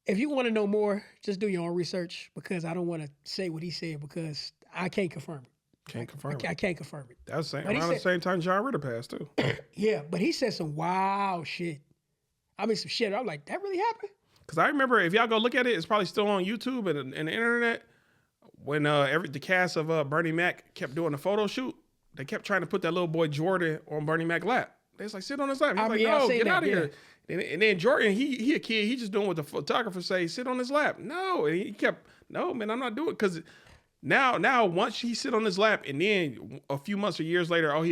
if you want to know more, just do your own research because I don't want to say what he said because I can't confirm it. Can't confirm it. I can't confirm it. That was But he around the said- same time John Ritter passed too. Yeah, but he said some wild shit. I mean, some shit. I'm like, that really happened? Because I remember, if y'all go look at it, it's probably still on YouTube and the internet. When the cast of Bernie Mac kept doing the photo shoot, they kept trying to put that little boy Jordan on Bernie Mac's lap. They was like, sit on his lap. He's I like, mean, I no, seen get that, out of yeah. here. And then Jordan, he a kid. He just doing what the photographer say. Sit on his lap. No, and he kept, no, man, I'm not doing it. Because now once he sit on his lap, and then a few months or years later, y'all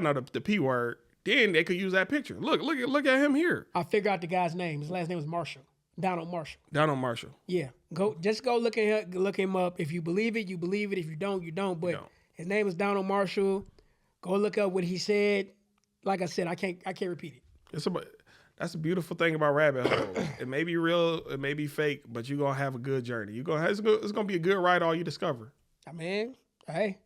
know the P word. Then they could use that picture. Look at him here. I figured out the guy's name. His last name was Marshall. Donald Marshall. Donald Marshall. Yeah. Go look at look him up. If you believe it, you believe it. If you don't, you don't. But don't. his name is Donald Marshall. Go look up what he said. Like I said, I can't repeat it. That's the beautiful thing about rabbit holes. It may be real, it may be fake, but you're gonna have a good journey. It's gonna be a good ride all you discover. I mean, hey,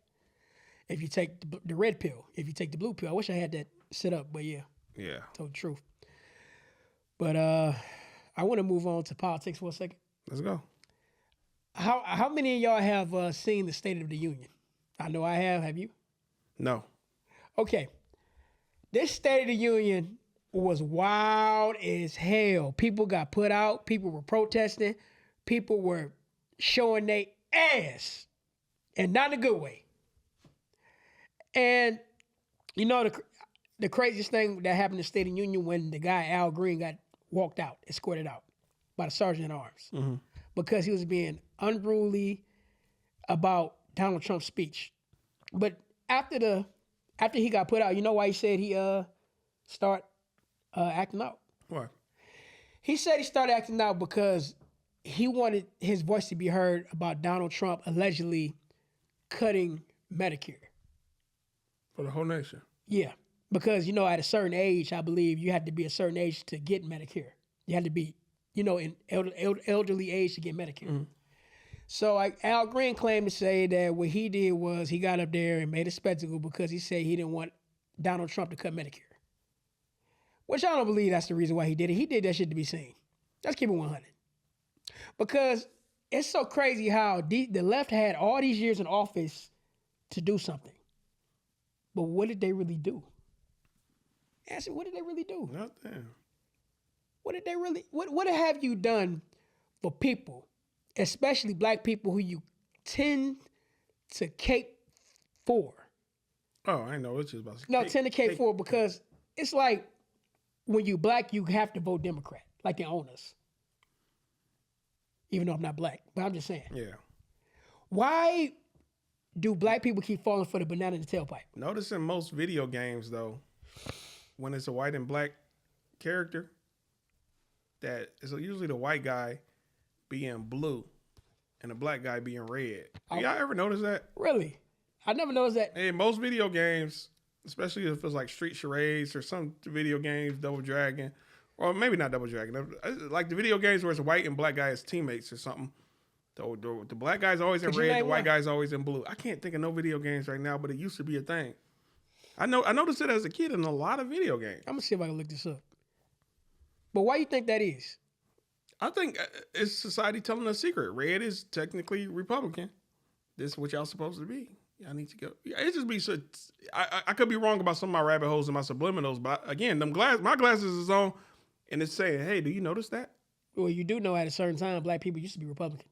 if you take the red pill, if you take the blue pill, I wish I had that set up, but yeah, Yeah. told the truth. But I want to move on to politics for a second. Let's go. How many of y'all have seen the State of the Union? I know I have. Have you? No. Okay. This State of the Union was wild as hell. People got put out. People were protesting. People were showing their ass, and not in a good way. And you know the craziest thing that happened in the State of the Union when the guy Al Green got walked out, escorted out by the sergeant at arms because he was being unruly about Donald Trump's speech. But after he got put out, you know why he said he start acting out? What? He said he started acting out because he wanted his voice to be heard about Donald Trump allegedly cutting Medicare. For the whole nation. Yeah, because, at a certain age, I believe you had to be a certain age to get Medicare. You had to be, in elderly age to get Medicare. So Al Green claimed to say that what he did was he got up there and made a spectacle because he said he didn't want Donald Trump to cut Medicare. Which I don't believe that's the reason why he did it. He did that shit to be seen. Let's keep it 100. Because it's so crazy how the left had all these years in office to do something. But what did they really do? Answer, what did they really do? Nothing. What did they really, what have you done for people, especially black people who you tend to cape for? Oh, I know. It's just about Tend to cape for because it's like when you black, you have to vote Democrat, like they own us. Even though I'm not black, but I'm just saying. Yeah. Why do black people keep falling for the banana in the tailpipe? Notice in most video games, though, when it's a white and black character, that it's usually the white guy being blue and the black guy being red. Y'all ever notice that? Really? I never noticed that. In most video games, especially if it's like Street Charades or some video games, Double Dragon, or maybe not Double Dragon, like the video games where it's a white and black guy as teammates or something. The black guy's always in red, the white guy's always in blue. I can't think of no video games right now, but it used to be a thing. I noticed it as a kid in a lot of video games. I'm gonna see if I can look this up. But why you think that is? I think it's society telling a secret. Red is technically Republican. This is what y'all supposed to be. Y'all need to go. It just be so. I could be wrong about some of my rabbit holes and my subliminals, but again, my glasses is on, and it's saying, "Hey, do you notice that?" Well, you do know at a certain time, black people used to be Republican.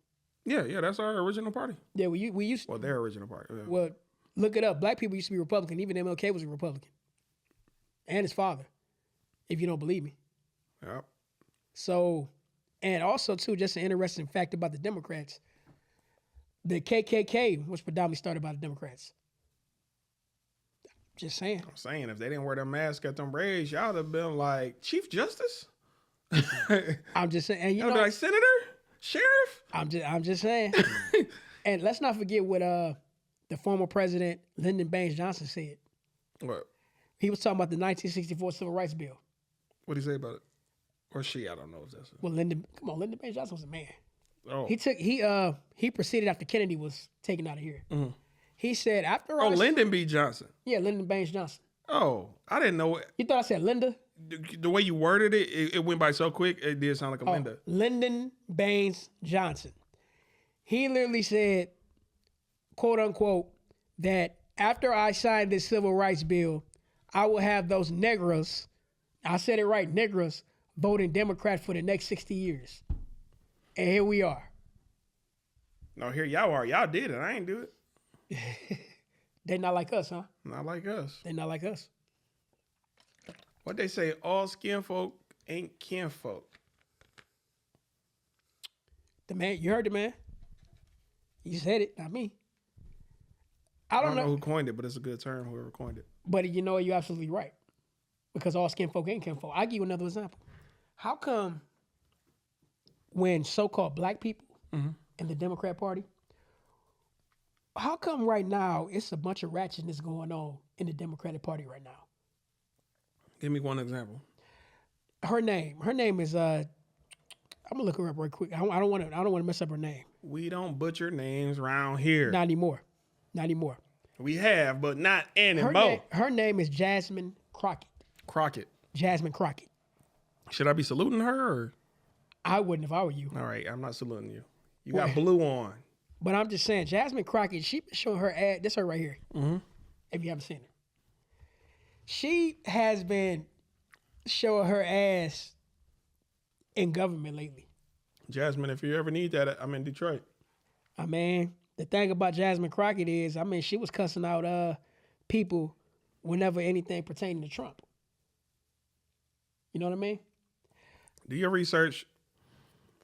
Yeah, that's our original party. Yeah, we used. Well, their original party. Yeah. Well, look it up. Black people used to be Republican. Even MLK was a Republican, and his father. If you don't believe me. Yep. So, and also too, just an interesting fact about the Democrats. The KKK was predominantly started by the Democrats. Just saying. I'm saying if they didn't wear their mask at them raids, y'all would have been like Chief Justice. I'm just saying, and like Senator, Sheriff. I'm just saying. And let's not forget what the former president, Lyndon Baines Johnson, said. What? He was talking about the 1964 Civil Rights Bill. What did he say about it? Or she? I don't know if that's it. Well, Lyndon Baines Johnson was a man. Oh. He proceeded after Kennedy was taken out of here. Mm-hmm. He said after Lyndon B. Johnson. Yeah, Lyndon Baines Johnson. Oh, I didn't know it. You thought I said Linda? The way you worded it, it went by so quick, it did sound like a Linda. Lyndon Baines Johnson. He literally said, quote unquote, that after I signed this civil rights bill, I will have those negros, I said it right, negros, voting Democrat for the next 60 years. And here we are. No, here y'all are. Y'all did it. I ain't do it. They not like us, huh? Not like us. They not like us. What they say, all skin folk ain't kin folk. The man, you heard the man. You said it, not me. I don't know who coined it, but it's a good term, whoever coined it. But you know, you're absolutely right. Because all skin folk ain't kin folk. I'll give you another example. How come when so-called black people in the Democrat Party, how come right now it's a bunch of ratchetness going on in the Democratic Party right now? Give me one example. Her name is I'm gonna look her up real quick. I don't want to mess up her name. We don't butcher names around here. Not anymore. We have, but not anymore. Her name is Jasmine Crockett. Jasmine Crockett. Should I be saluting her? Or? I wouldn't if I were you. All right, I'm not saluting you. You got blue on. But I'm just saying, Jasmine Crockett, she been showing her ad. This her right here. Mm-hmm. If you haven't seen her. She has been showing her ass in government lately. Jasmine, if you ever need that, I'm in Detroit. I mean, the thing about Jasmine Crockett is, she was cussing out people whenever anything pertaining to Trump. You know what I mean? Do your research.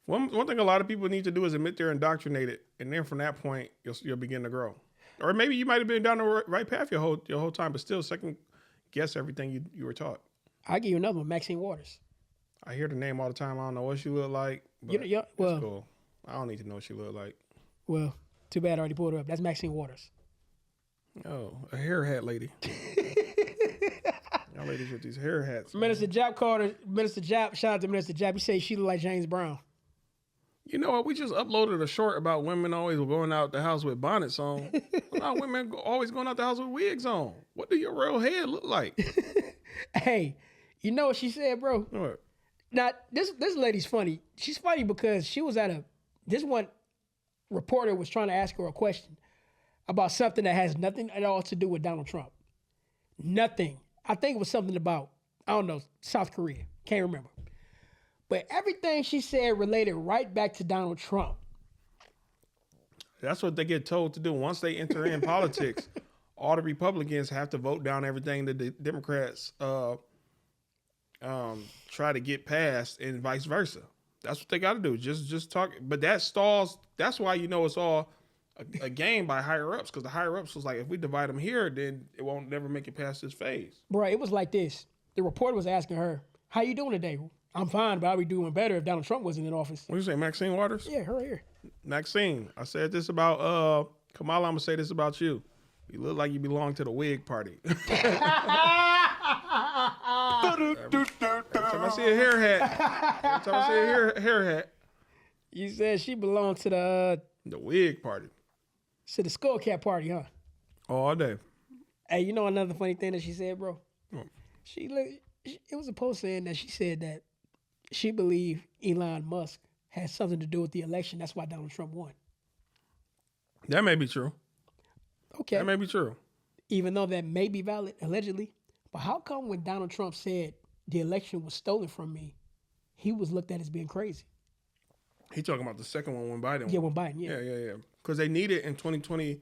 One thing a lot of people need to do is admit they're indoctrinated, and then from that point, you'll begin to grow. Or maybe you might have been down the right path your whole time, but still second guess everything you were taught. I'll give you another one, Maxine Waters. I hear the name all the time. I don't know what she look like. But well, cool. I don't need to know what she look like. Well, too bad I already pulled her up. That's Maxine Waters. Oh, a hair hat lady. Y'all ladies with these hair hats. Minister Jap called her. Minister Jap, shout out to Minister Jap. He said she looked like James Brown. You know what? We just uploaded a short about women always going out the house with bonnets on. A lot of women always going out the house with wigs on. What do your real head look like? Hey, you know what she said, bro? What? Now, this lady's funny. She's funny because she was this one reporter was trying to ask her a question about something that has nothing at all to do with Donald Trump. Nothing. I think it was something about, I don't know, South Korea. Can't remember. But everything she said related right back to Donald Trump. That's what they get told to do. Once they enter in politics, all the Republicans have to vote down everything that the Democrats try to get passed, and vice versa. That's what they got to do. Just talk. But that stalls. That's why you know it's all a game by higher ups, because the higher ups was like, if we divide them here, then it won't never make it past this phase. Bro, it was like this. The reporter was asking her, "How you doing today?" "I'm fine, but I'd be doing better if Donald Trump wasn't in office." What you say, Maxine Waters? Yeah, her right here. Maxine, I said this about Kamala. I'm gonna say this about you. You look like you belong to the wig party. Every time I see a hair hat. You said she belonged to the wig party. To the skull cap party, huh? All day. Hey, you know another funny thing that she said, bro? What? It was a post saying that she said that she believed Elon Musk had something to do with the election. That's why Donald Trump won. That may be true. Okay. That may be true. Even though that may be valid, allegedly. But how come when Donald Trump said the election was stolen from me, he was looked at as being crazy? He talking about the second one when Biden won. Yeah, when Biden, yeah. Yeah. Because they needed in 2020,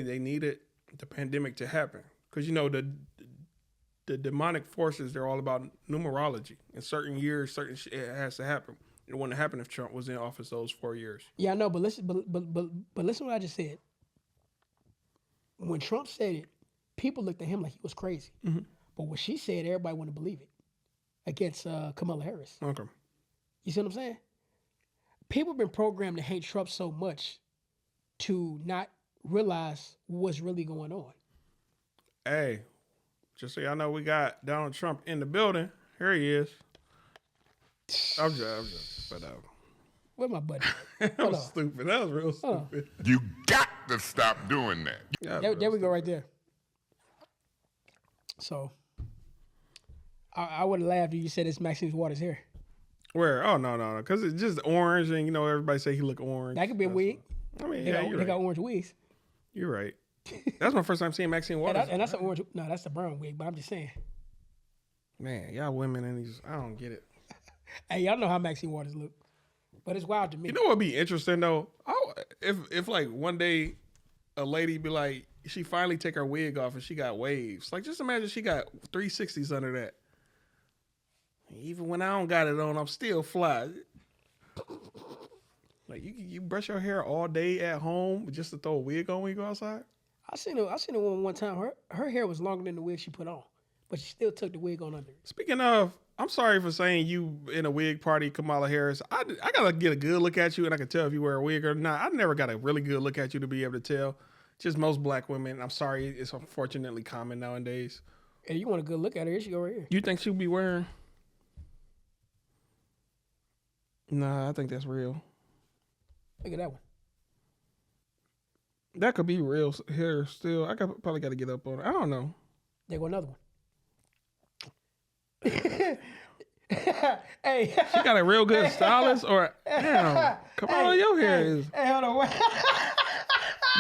they needed the pandemic to happen. Because, you know, the demonic forces, they're all about numerology. In certain years, it has to happen. It wouldn't happen if Trump was in office those 4 years. Yeah, I know, but listen to what I just said. When Trump said it, people looked at him like he was crazy. Mm-hmm. But when she said, everybody wouldn't believe it against Kamala Harris. Okay. You see what I'm saying? People have been programmed to hate Trump so much to not realize what's really going on. Hey, just so y'all know, we got Donald Trump in the building. Here he is. I'm just, but Where my buddy? that was stupid. That was real stupid. You got to stop doing that. Yeah, There we go, right there. So, I would have laughed if you said it's Maxine's Waters here. Where? Oh no, because it's just orange, and everybody say he look orange. That could be a wig. I mean, They yeah, got, you're they right. got orange wigs. You're right. That's my first time seeing Maxine Waters. And that's an orange. No, that's the brown wig. But I'm just saying. Man, y'all women in these, I don't get it. Hey, y'all know how Maxine Waters look, but it's wild to me. You know what'd be interesting though? If like one day a lady be like, she finally take her wig off and she got waves. Like, just imagine she got 360s under that. Even when I don't got it on, I'm still fly. Like, you brush your hair all day at home just to throw a wig on when you go outside? I seen a woman one time. Her hair was longer than the wig she put on, but she still took the wig on under it. Speaking of, I'm sorry for saying you in a wig party, Kamala Harris. I gotta get a good look at you, and I can tell if you wear a wig or not. I never got a really good look at you to be able to tell. Just most black women. I'm sorry, it's unfortunately common nowadays. Hey, you want a good look at her? Here she go right here. You think she'll be wearing? Nah, I think that's real. Look at that one. That could be real hair still. Probably got to get up on it. I don't know. There go another one. Hey, She got a real good stylist, or damn, Kamala, your hair is. Hey, hold on.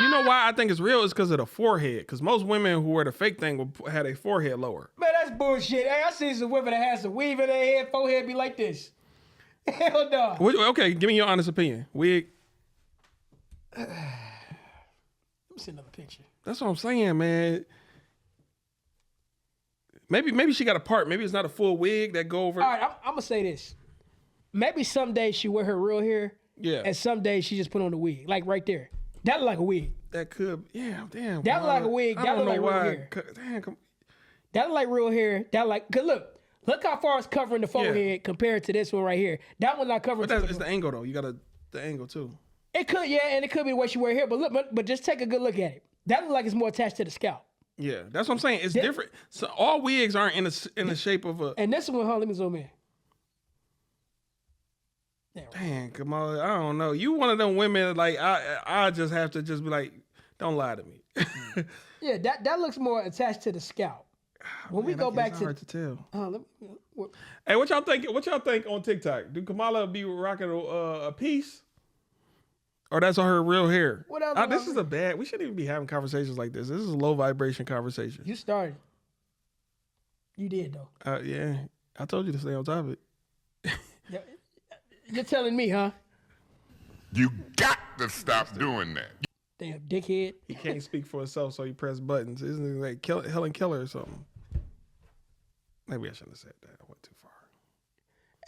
You know why I think it's real? It's because of the forehead. Because most women who wear the fake thing will have their forehead lower. Man, that's bullshit. Hey, I seen some women that has some weave in their head, forehead be like this. Hell no. Okay, give me your honest opinion. Wig. Let me see another picture. That's what I'm saying, man. Maybe she got a part. Maybe it's not a full wig that go over. All right, I'm gonna say this. Maybe some days she wear her real hair, Yeah. and some days she just put on the wig, like right there. That look like a wig. That could. Yeah, damn. That look like a wig. I That don't look know like real why. hair. Damn. That look like real hair. That like, cause look how far it's covering the forehead compared to this one right here. That one not covering. But it's the angle though. You got the angle too. It could, yeah, and it could be the way she wear her hair. But look, but just take a good look at it. That look like it's more attached to the scalp. Yeah, that's what I'm saying. It's different. So all wigs aren't in the shape of a. And this one, let me zoom in. Dang, Kamala, I don't know. You one of them women like I just have to just be like, don't lie to me. Yeah, that looks more attached to the scalp. When we go back to, hard to tell. what, Hey, what y'all think? What y'all think on TikTok? Do Kamala be rocking a piece, or that's on her real hair? What else? This is a bad. We shouldn't even be having conversations like this. This is a low vibration conversation. You started. You did though. Yeah, I told you to stay on topic. You're telling me, huh? You got to stop doing that. Damn dickhead. He can't speak for himself, so he pressed buttons. Isn't it like Helen Keller or something? Maybe I shouldn't have said that. I went too far.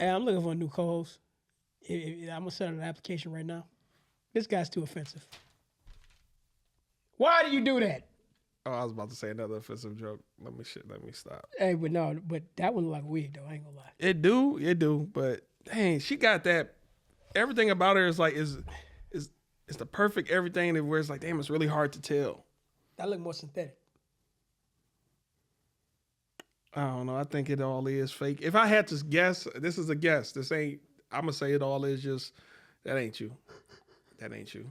Hey, I'm looking for a new co-host. I'm gonna send out an application right now. This guy's too offensive. Why do you do that? Oh, I was about to say another offensive joke. Let me stop. Hey, but that one look like a wig though. I ain't gonna lie. It do. But dang, she got that. Everything about her is like is the perfect everything. Where it's like, damn, it's really hard to tell. That look more synthetic. I don't know. I think it all is fake. If I had to guess, this is a guess. This ain't. I'm gonna say it all is just that ain't you. That ain't you.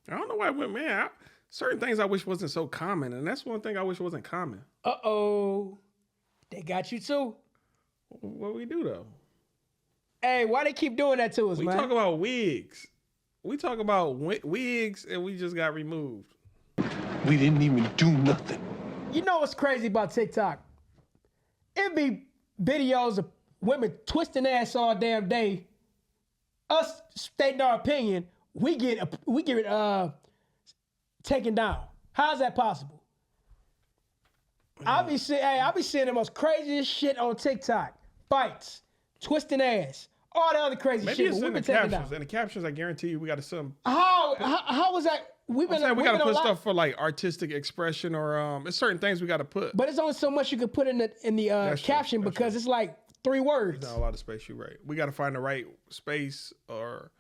I don't know why, man. Certain things I wish wasn't so common, and that's one thing I wish wasn't common. They got you too. What we do though? Hey, why they keep doing that to us, We man? talk about wigs. We talk about wigs, and we just got removed. We didn't even do nothing. You know what's crazy about TikTok? It be videos of women twisting ass all damn day. Us stating our opinion, we get it taken down. How's that possible? I'll be seeing the most craziest shit on TikTok. Fights, twisting ass, all the other crazy Maybe shit. it's But in we've the been taken captions. down. In the captions, I guarantee you, we got to some. How was that? We've been. We got to put stuff. stuff for like artistic expression, or it's certain things we got to put. But it's only so much you can put in the caption That's because true. it's like 3 words. Not a lot of space. You're right. We got to find the right space, or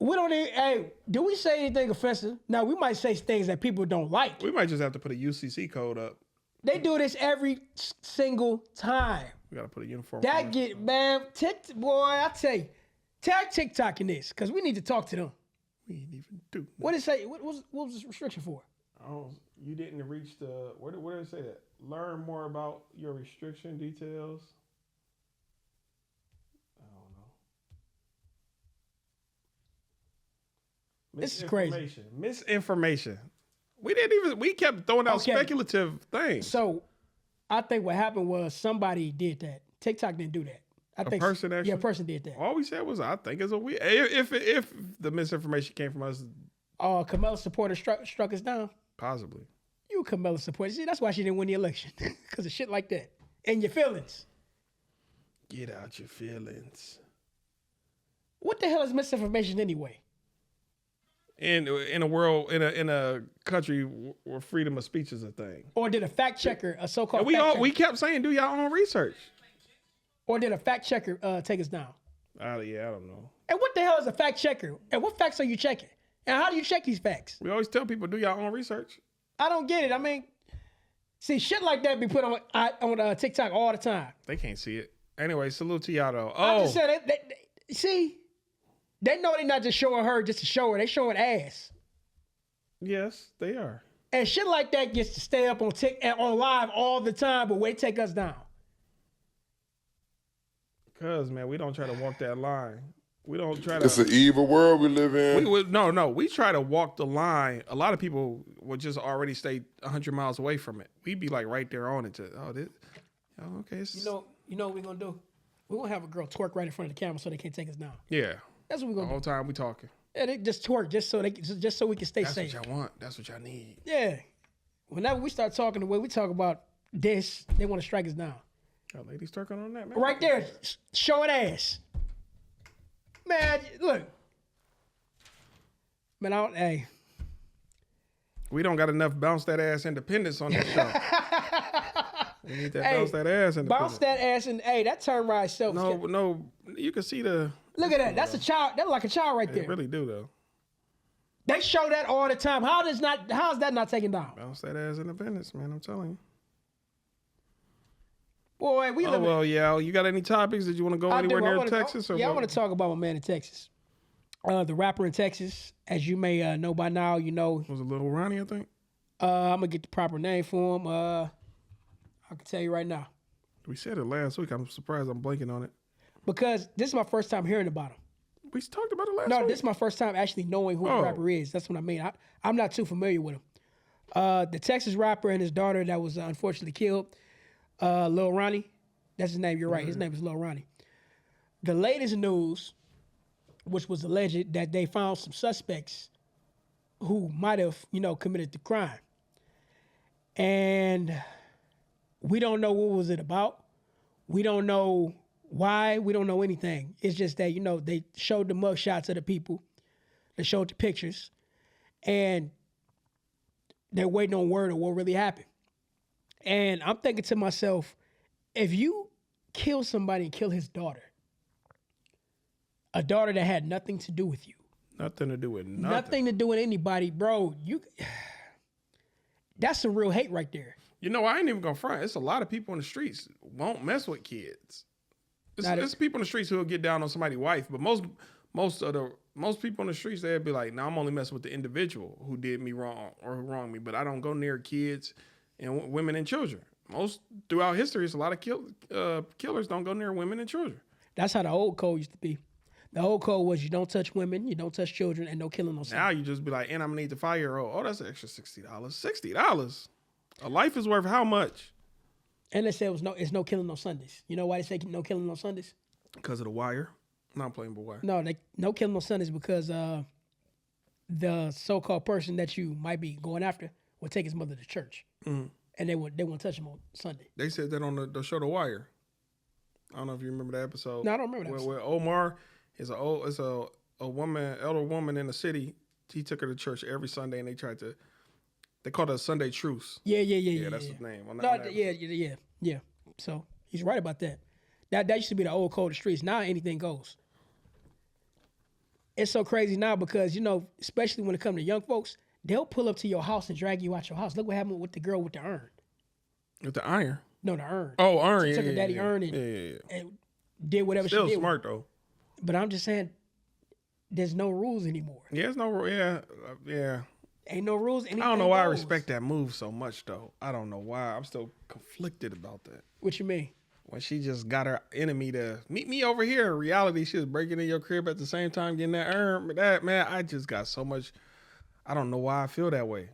We don't even, hey, do we say anything offensive? Now, we might say things that people don't like. We might just have to put a UCC code up. They do this every single time. We got to put a uniform. That get, man, boy, I tell you, tag TikTok in this, because we need to talk to them. We ain't even do nothing. What did it say? What was this restriction for? Oh, you didn't reach the, where did it say that? Learn more about your restriction details. I don't know. This is crazy. Misinformation. We kept throwing out speculative things. So I think what happened was somebody did that. TikTok didn't do that. I think person actually? Yeah, a person did that. All we said was, I think it's a we. If the misinformation came from us, Kamala supporter struck us down. possibly. You Kamala supporter. See, that's why she didn't win the election. Because of shit like that. And your feelings. Get out your feelings. What the hell is misinformation anyway? In a world, in a country where freedom of speech is a thing. Or did a fact checker, a so-called We kept saying, do your own research. Or did a fact checker take us down? Yeah, I don't know. And what the hell is a fact checker? And what facts are you checking? And how do you check these facts? We always tell people, do your own research. I don't get it. I mean, see, shit like that be put on TikTok all the time. They can't see it. Anyway, salute to y'all though. I just said see, they know they're not just showing her just to show her. They showing ass. Yes, they are. And shit like that gets to stay up on live all the time, but they take us down. Cause man, we don't try to walk that line. We don't try to. It's an evil world we live in. We try to walk the line. A lot of people would just already stay 100 miles away from it. We'd be like right there on it. Okay. You know what we're gonna do? We're gonna have a girl twerk right in front of the camera so they can't take us down. Yeah. That's what we're The gonna whole do. time we talking. Yeah, they just twerk just so we can stay That's safe. what y'all want. That's what y'all need. Yeah. Whenever we start talking the way we talk about this, they want to strike us down. Y'all ladies talking on that, man. Right there, showing ass. Man, look. Man, hey. We don't got enough bounce that ass independence on this show. We need that bounce that ass independence. Bounce that ass and hey, that turn right itself. No, you can see the. Look at that. That's a child. That's like a child right there. They really do though. They show that all the time. How is that not taken down? Bounce that ass independence, man. I'm telling you. Boy, we live. Well, yeah. You got any topics that you want to go anywhere near Texas? I want to talk about my man in Texas. The rapper in Texas, as you may know by now, was it Little Ronnie, I think. I'm gonna get the proper name for him. I can tell you right now. We said it last week. I'm surprised I'm blanking on it. Because this is my first time hearing about him. We talked about it last week. No, this is my first time actually knowing who the rapper is. That's what I mean. I'm not too familiar with him. The Texas rapper and his daughter that was unfortunately killed, Lil Ronnie. That's his name. You're right. His name is Lil Ronnie. The latest news, which was alleged that they found some suspects who might have, committed the crime. And we don't know what was it about. We don't know why. We don't know anything. It's just that, they showed the mug shots of the people. They showed the pictures. And they're waiting on word of what really happened. And I'm thinking to myself, if you kill somebody and kill his daughter, a daughter that had nothing to do with you. Nothing to do with nothing. Nothing to do with anybody, bro. That's some real hate right there. I ain't even gonna front. It's a lot of people in the streets won't mess with kids. It's people in the streets who'll get down on somebody's wife, but most people in the streets, they'll be like, "No, I'm only messing with the individual who did me wrong or who wronged me, but I don't go near kids and women and children." Most throughout history, it's a lot of killers don't go near women and children. That's how the old code used to be. The old code was you don't touch women, you don't touch children, and no killing no son. Now you just be like, and I'm gonna need the 5-year-old. Oh, that's an extra $60. $60. A life is worth how much? And they said it's no killing no Sundays. You know why they say no killing no Sundays? Because of the wire. I'm not playing with wire. No, no killing no Sundays because the so-called person that you might be going after would take his mother to church, and they won't touch him on Sunday. They said that on the show The Wire. I don't know if you remember that episode. No, I don't remember that episode. Where Omar is a elder woman in the city. He took her to church every Sunday, and they called it a Sunday truce. Yeah. That's his name. Yeah. So he's right about that. That used to be the old code of the streets. Now anything goes. it's so crazy now because, you know, especially when it comes to young folks, they'll pull up to your house and drag you out your house. Look what happened with the girl with the urn. With the iron. No, the urn. Oh, urn. She Yeah, took her yeah, daddy yeah. urn and did whatever Still she did. smart though. But I'm just saying, there's no rules anymore. Yeah, it's no. Yeah. Ain't no rules. I don't know why I respect that move so much though. I don't know why. I'm still conflicted about that. What you mean? When she just got her enemy to meet me over here. In reality, she was breaking in your crib at the same time getting that urn. That man, I just got so much. I don't know why I feel that way.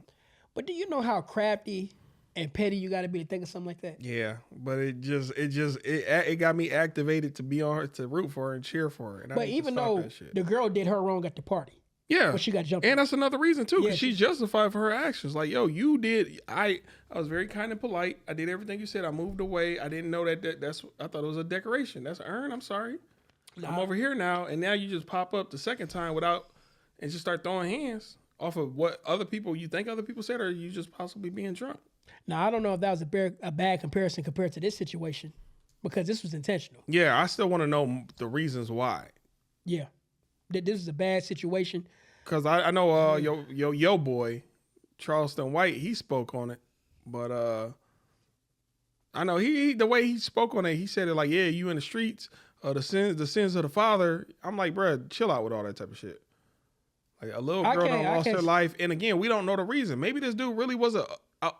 But do you know how crafty and petty you got to be to think of something like that? Yeah, but it got me activated to be on her, to root for her and cheer for her. And But even though the girl did her wrong at the party, yeah, but she got jumped. And that's another reason too, because Yeah, she's justified for her actions. Like, yo, you did. I was very kind and polite. I did everything you said. I moved away. I didn't know that's. I thought it was a decoration. That's an urn. I'm sorry. I'm over here now, and now you just pop up the second time without, and just start throwing hands off of what other people you think other people said, or you just possibly being drunk. Now, I don't know if that was a bad comparison compared to this situation, because this was intentional. Yeah, I still want to know the reasons why. Yeah, that this is a bad situation. Because I know yo boy, Charleston White, he spoke on it. But I know he the way he spoke on it, he said it like, yeah, you in the streets, the sins of the father. I'm like, bruh, chill out with all that type of shit. Like, a little girl done lost her life. And again, we don't know the reason. Maybe this dude really was a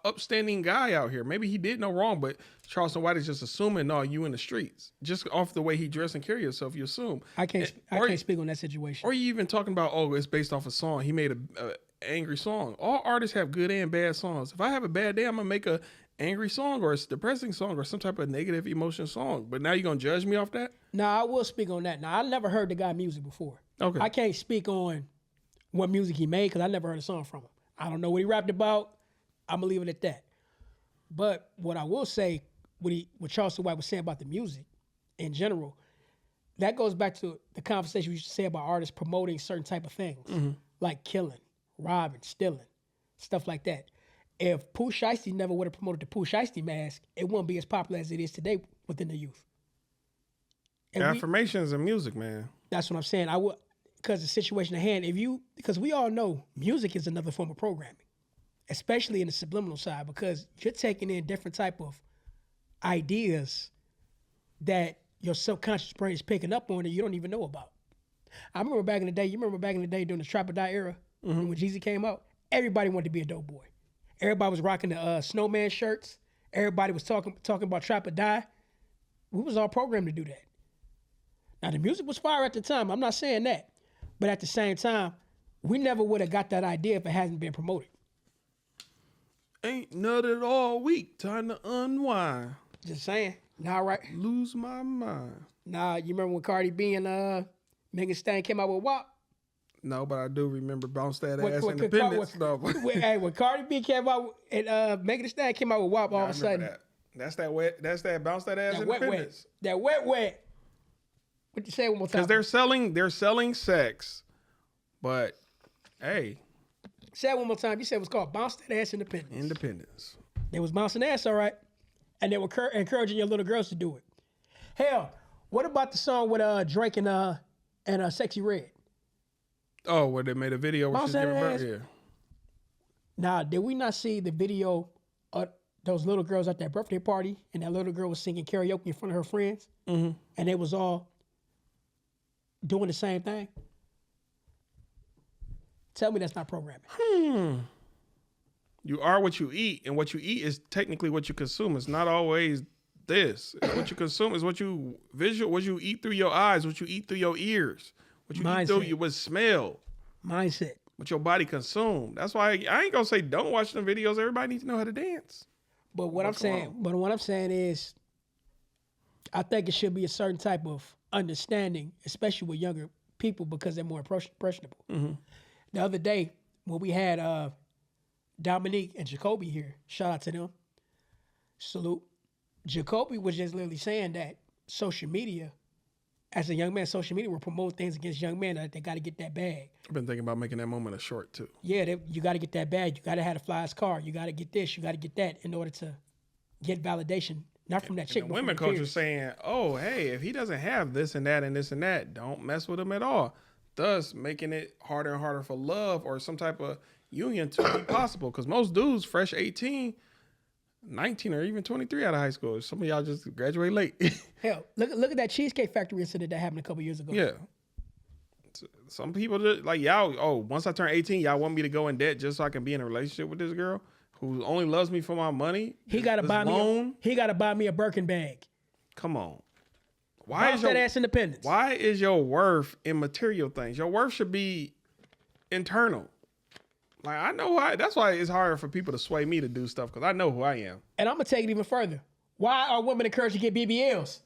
upstanding guy out here. Maybe he did no wrong, but Charleston White is just assuming, no, you in the streets. Just off the way he dress and carry himself, you assume. I can't speak on that situation. Or you even talking about, oh, it's based off a song. He made a angry song. All artists have good and bad songs. If I have a bad day, I'm gonna make a angry song or a depressing song or some type of negative emotion song. But now you're gonna judge me off that? No, I will speak on that. Now, I never heard the guy music before. Okay. I can't speak on what music he made because I never heard a song from him. I don't know what he rapped about. I'm gonna leave it at that. But what I will say, what Charleston White was saying about the music in general, that goes back to the conversation we used to say about artists promoting certain type of things, like killing, robbing, stealing, stuff like that. If Pooh Shiesty never would have promoted the Pooh Shiesty mask, it wouldn't be as popular as it is today within the youth. And Affirmations and music, man. that's what I'm saying. I would, because the situation at hand, because we all know music is another form of programming, especially in the subliminal side, because you're taking in different type of ideas that your subconscious brain is picking up on that you don't even know about. I remember back in the day, during the Trap or Die era, when Jeezy came out, everybody wanted to be a dope boy. Everybody was rocking the snowman shirts. Everybody was talking about Trap or Die. We was all programmed to do that. Now, the music was fire at the time. I'm not saying that. But at the same time, we never would have got that idea if it hasn't been promoted. Ain't nothing all week. Time to unwind. Just saying. Nah, right? Lose my mind. Nah, you remember when Cardi B and Megan Thee Stallion came out with WAP? No, but I do remember Bounce That Ass Independence. When Cardi B came out and Megan Thee Stallion came out with WAP, all of a sudden. That's that Bounce That Ass Independence. That wet. What you say one more time? Because they're selling sex, but hey. Say it one more time. You said it was called Bounce That Ass Independence. They was bouncing ass, all right. And they were encouraging your little girls to do it. Hell, what about the song with Drake and Sexy Red? Oh, where they made a video where she's giving birth? Yeah. Now, did we not see the video of those little girls at that birthday party, and that little girl was singing karaoke in front of her friends, and they was all doing the same thing? Tell me that's not programming. You are what you eat, and what you eat is technically what you consume. It's not always this. What you consume is what you what you eat through your eyes, what you eat through your ears, what you eat through your smell. Mindset. What your body consumed. That's why I ain't gonna say don't watch them videos. Everybody needs to know how to dance. But what I'm saying is, I think it should be a certain type of understanding, especially with younger people, because they're more impressionable. The other day when we had Dominique and Jacoby here, shout out to them, salute. Jacoby was just literally saying that social media, as a young man, social media will promote things against young men that they got to get that bag. I've been thinking about making that moment a short too. Yeah, you got to get that bag. You got to have a flyest car. You got to get this. You got to get that in order to get validation, not from that chick. The women coach is saying, "Oh, hey, if he doesn't have this and that and this and that, don't mess with him at all." thus making it harder and harder for love or some type of union to be possible. Because most dudes, fresh 18, 19, or even 23 out of high school. Some of y'all just graduate late. Hell, look at that Cheesecake Factory incident that happened a couple years ago. Yeah. Some people just like y'all. Oh, once I turn 18, y'all want me to go in debt just so I can be in a relationship with this girl who only loves me for my money. He gotta buy loan. He gotta buy me a Birkin bag. Come on. Why is that ass independence? Why is your worth in material things? Your worth should be internal. Like I know why. That's why it's harder for people to sway me to do stuff because I know who I am. And I'm gonna take it even further. Why are women encouraged to get BBLs?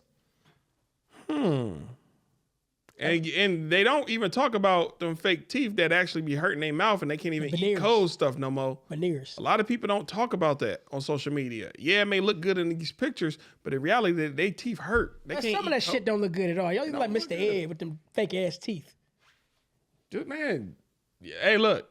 And they don't even talk about them fake teeth that actually be hurting their mouth and they can't even eat cold stuff no more. Veneers. A lot of people don't talk about that on social media. Yeah, it may look good in these pictures, but in reality, their teeth hurt. Some of that shit don't look good at all. Y'all look like Mr. Ed with them fake ass teeth. Dude, man. Hey, look.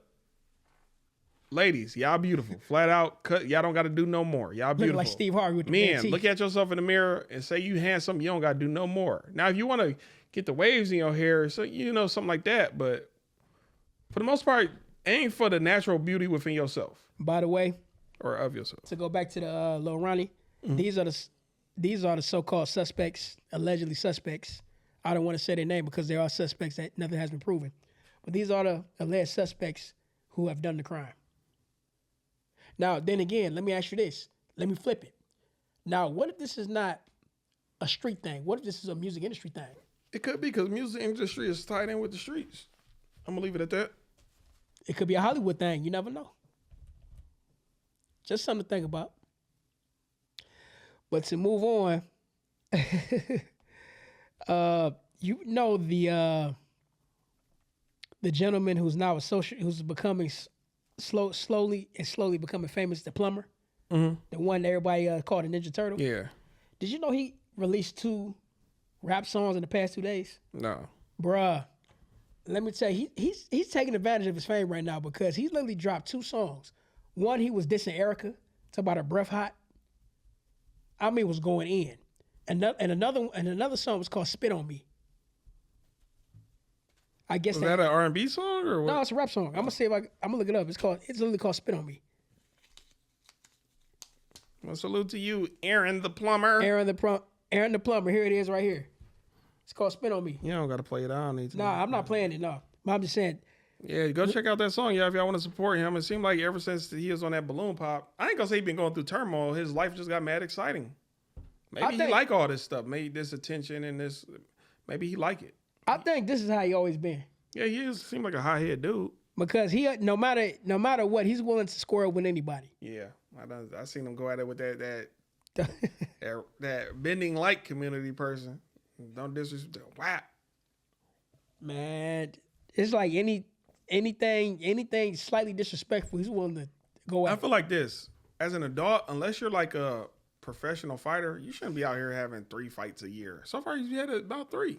Ladies, y'all beautiful. Flat out, cut. Y'all don't got to do no more. Y'all beautiful. Looking like Steve Harvey with the Men, bad teeth. look at yourself in the mirror and say you handsome. You don't got to do no more. Now, if you want to get the waves in your hair, so something like that. But for the most part, aim for the natural beauty within yourself. By the way, or of yourself. To go back to the Lil Ronnie, these are the so-called suspects, allegedly suspects. I don't want to say their name because they are suspects that nothing has been proven. But these are the alleged suspects who have done the crime. Now, then again, let me ask you this. Let me flip it. Now, what if this is not a street thing? What if this is a music industry thing? It could be because music industry is tied in with the streets. I'm going to leave it at that. It could be a Hollywood thing. You never know. Just something to think about. But to move on, the gentleman who's now who's becoming slowly becoming famous, the plumber, the one that everybody called a Ninja Turtle. Yeah. Did you know he released 2 rap songs in the past 2 days? No. Bruh, let me tell you, he's taking advantage of his fame right now because he literally dropped 2 songs. One, he was dissing Erica, talking about her breath hot. I mean, was going in. And another song was called "Spit on Me." I guess was that an R&B song or what? No, it's a rap song. I'm gonna look it up. It's literally called "Spit on Me." Well, salute to you, Aaron the plumber. Aaron the plumber. Here it is, right here. It's called "Spit on Me." You don't got to play it. I don't need to. Nah, I'm not playing it. No, I'm just saying. Yeah, go check out that song, y'all, if y'all want to support him. It seemed like ever since he was on that balloon pop, I ain't gonna say he been going through turmoil. His life just got mad exciting. Maybe he like all this stuff. Maybe this attention and this. Maybe he like it. I think this is how he always been. Yeah, he is. Seemed like a hot head dude. Because he no matter what, he's willing to square up with anybody. Yeah, I seen him go at it with that bending light community person. Don't disrespect. Wow. Man, it's like anything slightly disrespectful, he's willing to go at. I feel like this. As an adult, unless you're like a professional fighter, you shouldn't be out here having 3 fights a year. So far, you had about 3.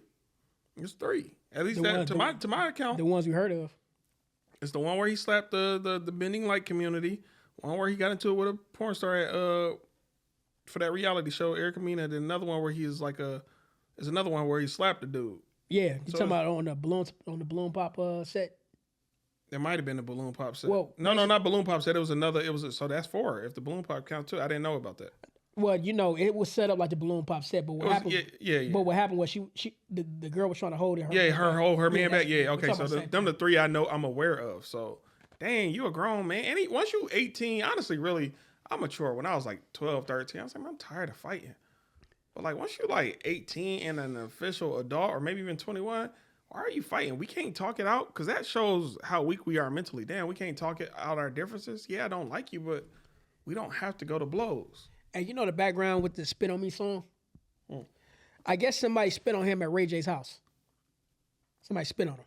It's 3. At least to my account. The ones we heard of. It's the one where he slapped the bending light community. One where he got into it with a porn star for that reality show, Erica Mena. Then another one where he's like there's another one where he slapped the dude. Yeah, you talking about on the balloon pop set? There might have been a balloon pop set. Well, no, not balloon pop set. It was another. So that's 4. If the balloon pop count too, I didn't know about that. Well, it was set up like the balloon pop set, but what happened? Yeah. But what happened was the girl was trying to hold it. Her man back. Yeah, okay. So them the 3 I'm aware of. So, dang, you a grown man. And once you 18, honestly, really, I'm mature. When I was like 12, 13, I was like, I'm tired of fighting. But like once you're like 18 and an official adult, or maybe even 21, why are you fighting? We can't talk it out because that shows how weak we are mentally. Damn, we can't talk it out our differences. Yeah, I don't like you, but we don't have to go to blows. And you know the background with the "Spit on Me" song? I guess somebody spit on him at Ray J's house. Somebody spit on him.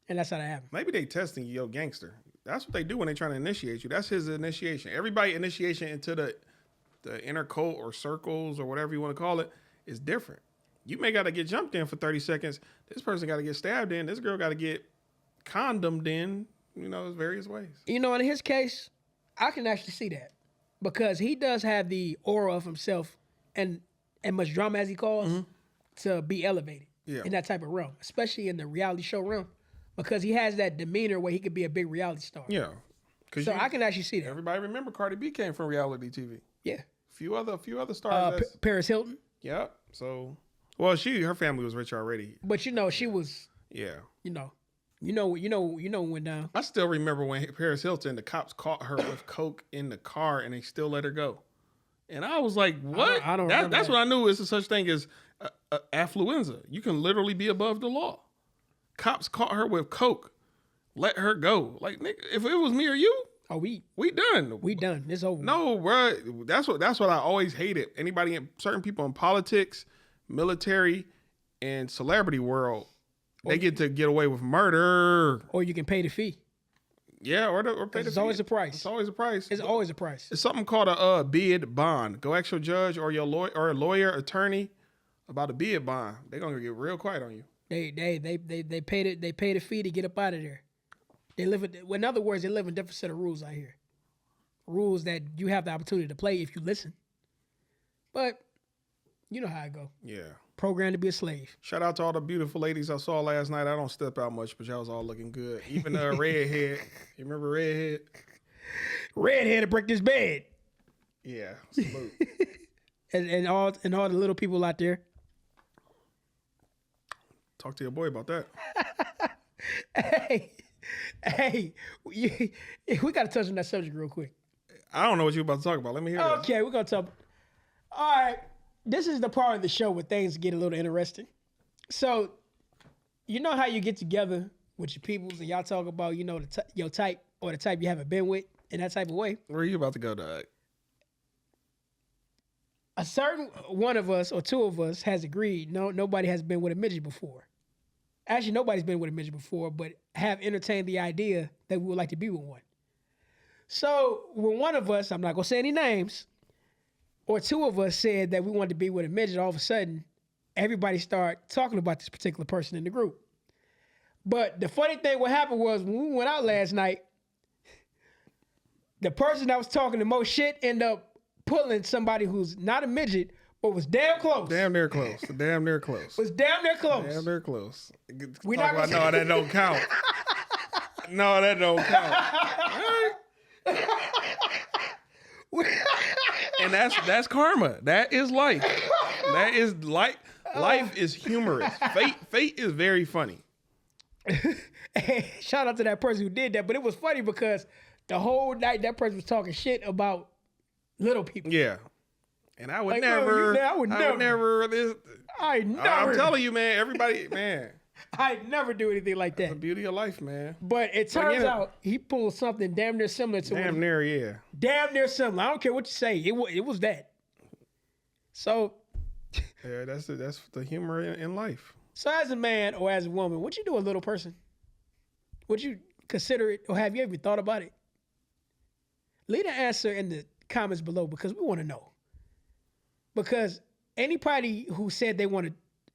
And that's how that happened. Maybe they testing you, yo, gangster. That's what they do when they trying to initiate you. That's his initiation. Everybody initiation into the inner cult or circles or whatever you want to call it is different. You may got to get jumped in for 30 seconds. This person got to get stabbed in. This girl got to get condomed in, various ways. In his case, I can actually see that. Because he does have the aura of himself and much drama as he calls to be elevated in that type of realm, especially in the reality show realm. because he has that demeanor where he could be a big reality star. Yeah. So I can actually see that. Everybody remember Cardi B came from reality TV. Yeah. Few other stars. Paris Hilton. Yeah. So, well, her family was rich already. But you know, she was. Yeah. You know what went down. I still remember when Paris Hilton, the cops caught her with coke in the car, and they still let her go. And I was like, "What?" I don't That's that. what I knew is such thing as affluenza. You can literally be above the law. Cops caught her with coke, let her go. Like, nigga, if it was me or you, we done. We done. It's over. No, bro. That's what I always hated. Certain people in politics, military, and celebrity world, they get to get away with murder. Or you can pay the fee. Yeah, or pay the fee. It's always a price. It's always a price. It's always a price. It's something called a bid bond. Go ask your judge or your lawyer or a lawyer, attorney about a bid bond. They're gonna get real quiet on you. They paid the fee to get up out of there. In other words, they live in a different set of rules out here. Rules that you have the opportunity to play if you listen. But you know how it go. Yeah. Programmed to be a slave. Shout out to all the beautiful ladies I saw last night. I don't step out much, but y'all was all looking good. Even Redhead. You remember Redhead? Redhead to break this bed. Yeah. Salute. and all the little people out there. Talk to your boy about that. Hey, we got to touch on that subject real quick. I don't know what you're about to talk about. Let me hear it. Okay, we're going to talk. All right. This is the part of the show where things get a little interesting. So, you know how you get together with your peoples and y'all talk about, your type or the type you haven't been with in that type of way? Where are you about to go, Doug? A certain one of us or two of us has agreed nobody has been with a midget before. Actually, nobody's been with a midget before, but have entertained the idea that we would like to be with one. So when one of us, I'm not going to say any names, or two of us said that we wanted to be with a midget, all of a sudden, everybody started talking about this particular person in the group. But the funny thing what happened was when we went out last night, the person that was talking the most shit ended up pulling somebody who's not a midget, but was damn close. Damn near close. Damn near close. Was damn near close. Damn near close. We not gonna no, that don't count. No, that don't count. And that's karma. That is life. That is life. Life is humorous. Fate is very funny. Hey, shout out to that person who did that, but it was funny because the whole night that person was talking shit about little people. Yeah. And I would Like, never. bro, I would never. I'm telling you, man. Everybody, man. I'd never do anything like The that. beauty of life, man. But it turns out he pulled something damn near similar to Damn near, yeah. Damn near similar. I don't care what you say. It was that. So. Yeah, that's the humor in life. So as a man or as a woman, would you do a little person? Would you consider it, or have you ever thought about it? Leave the answer in the comments below because we want to know. Because anybody who said they want to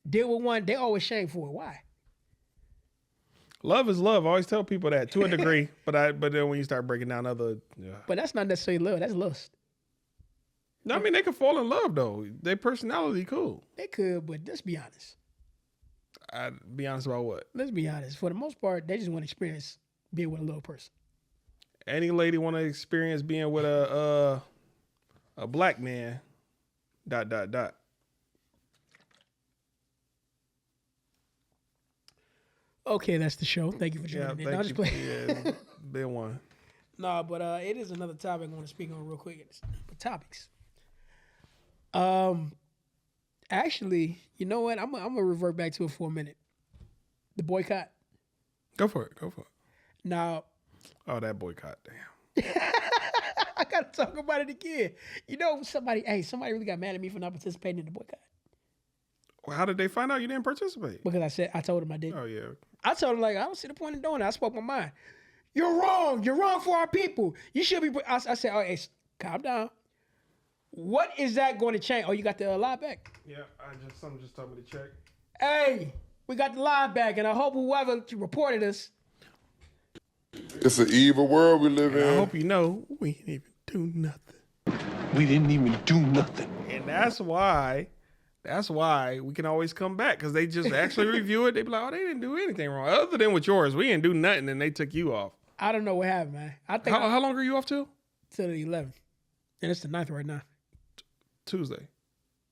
deal with one, they always shame for it. Why? Love is love. I always tell people that to a degree, but then when you start breaking down other, yeah. But that's not necessarily love. That's lust. No, I mean they can fall in love though. Their personality cool. They could, but let's be honest. I'd be honest about what? Let's be honest. For the most part, they just want to experience being with a little person. Any lady want to experience being with a black man. ... Okay, that's the show. Thank you for joining in. I'll just play. Yeah, been one. No, but it is another topic I want to speak on real quick. It's topics. Actually, you know what? I'm gonna revert back to it for a minute. The boycott. Go for it. Now. Oh, that boycott. Damn. I gotta talk about it again. You know, somebody really got mad at me for not participating in the boycott. Well, how did they find out you didn't participate? Because I told him I didn't. Oh yeah. I told him, like, I don't see the point in doing it. I spoke my mind. You're wrong. You're wrong for our people. You should be. I said, oh, hey, calm down. What is that going to change? Oh, you got the live back? Yeah, someone just told me to check. Hey, we got the live back, and I hope whoever reported us. It's an evil world we live in. I hope you know we didn't even do nothing. We didn't even do nothing. And that's why That's why we can always come back because they just actually review it. They be like, oh, they didn't do anything wrong. Other than with yours, we didn't do nothing and they took you off. I don't know what happened, man. I think How long are you off till? till the 11th, and it's the 9th right now. Tuesday.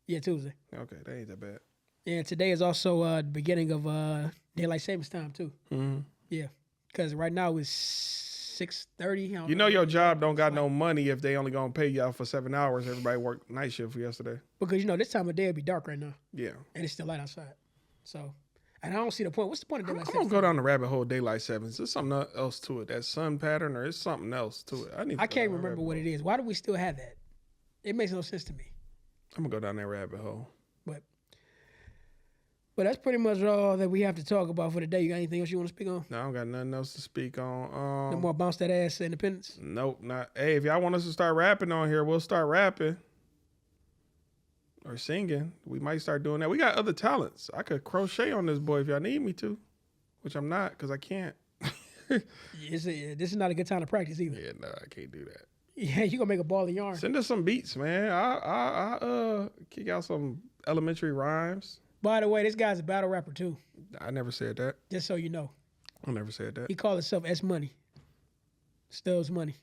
Yeah, Tuesday. Okay, that ain't that bad. And today is also the beginning of daylight savings time too. Mm-hmm. Yeah, because right now it's 6:30. You know your job don't got no money if they only gonna pay you out for 7 hours. Everybody worked night shift for yesterday. Because this time of day it'll be dark right now, Yeah. and it's still light outside. So, and I don't see the point. What's the point of I daylight don't savings? go down the rabbit hole daylight sevens. There's something else to it. That sun pattern or it's something else to it. I can't remember what it is. Why do we still have that? It makes no sense to me. I'm gonna go down that rabbit hole. But that's pretty much all that we have to talk about for today. You got anything else you want to speak on? No, I don't got nothing else to speak on. No more bounce that ass independence. Nope, not. Hey, if y'all want us to start rapping on here, we'll start rapping or singing. We might start doing that. We got other talents. I could crochet on this boy if y'all need me to, which I'm not because I can't. This is not a good time to practice either. Yeah, no, I can't do that. Yeah, you gonna make a ball of yarn. Send us some beats, man. I kick out some elementary rhymes. By the way, this guy's a battle rapper too. I never said that. Just so you know, I never said that. he called himself S Money. Stubbs Money.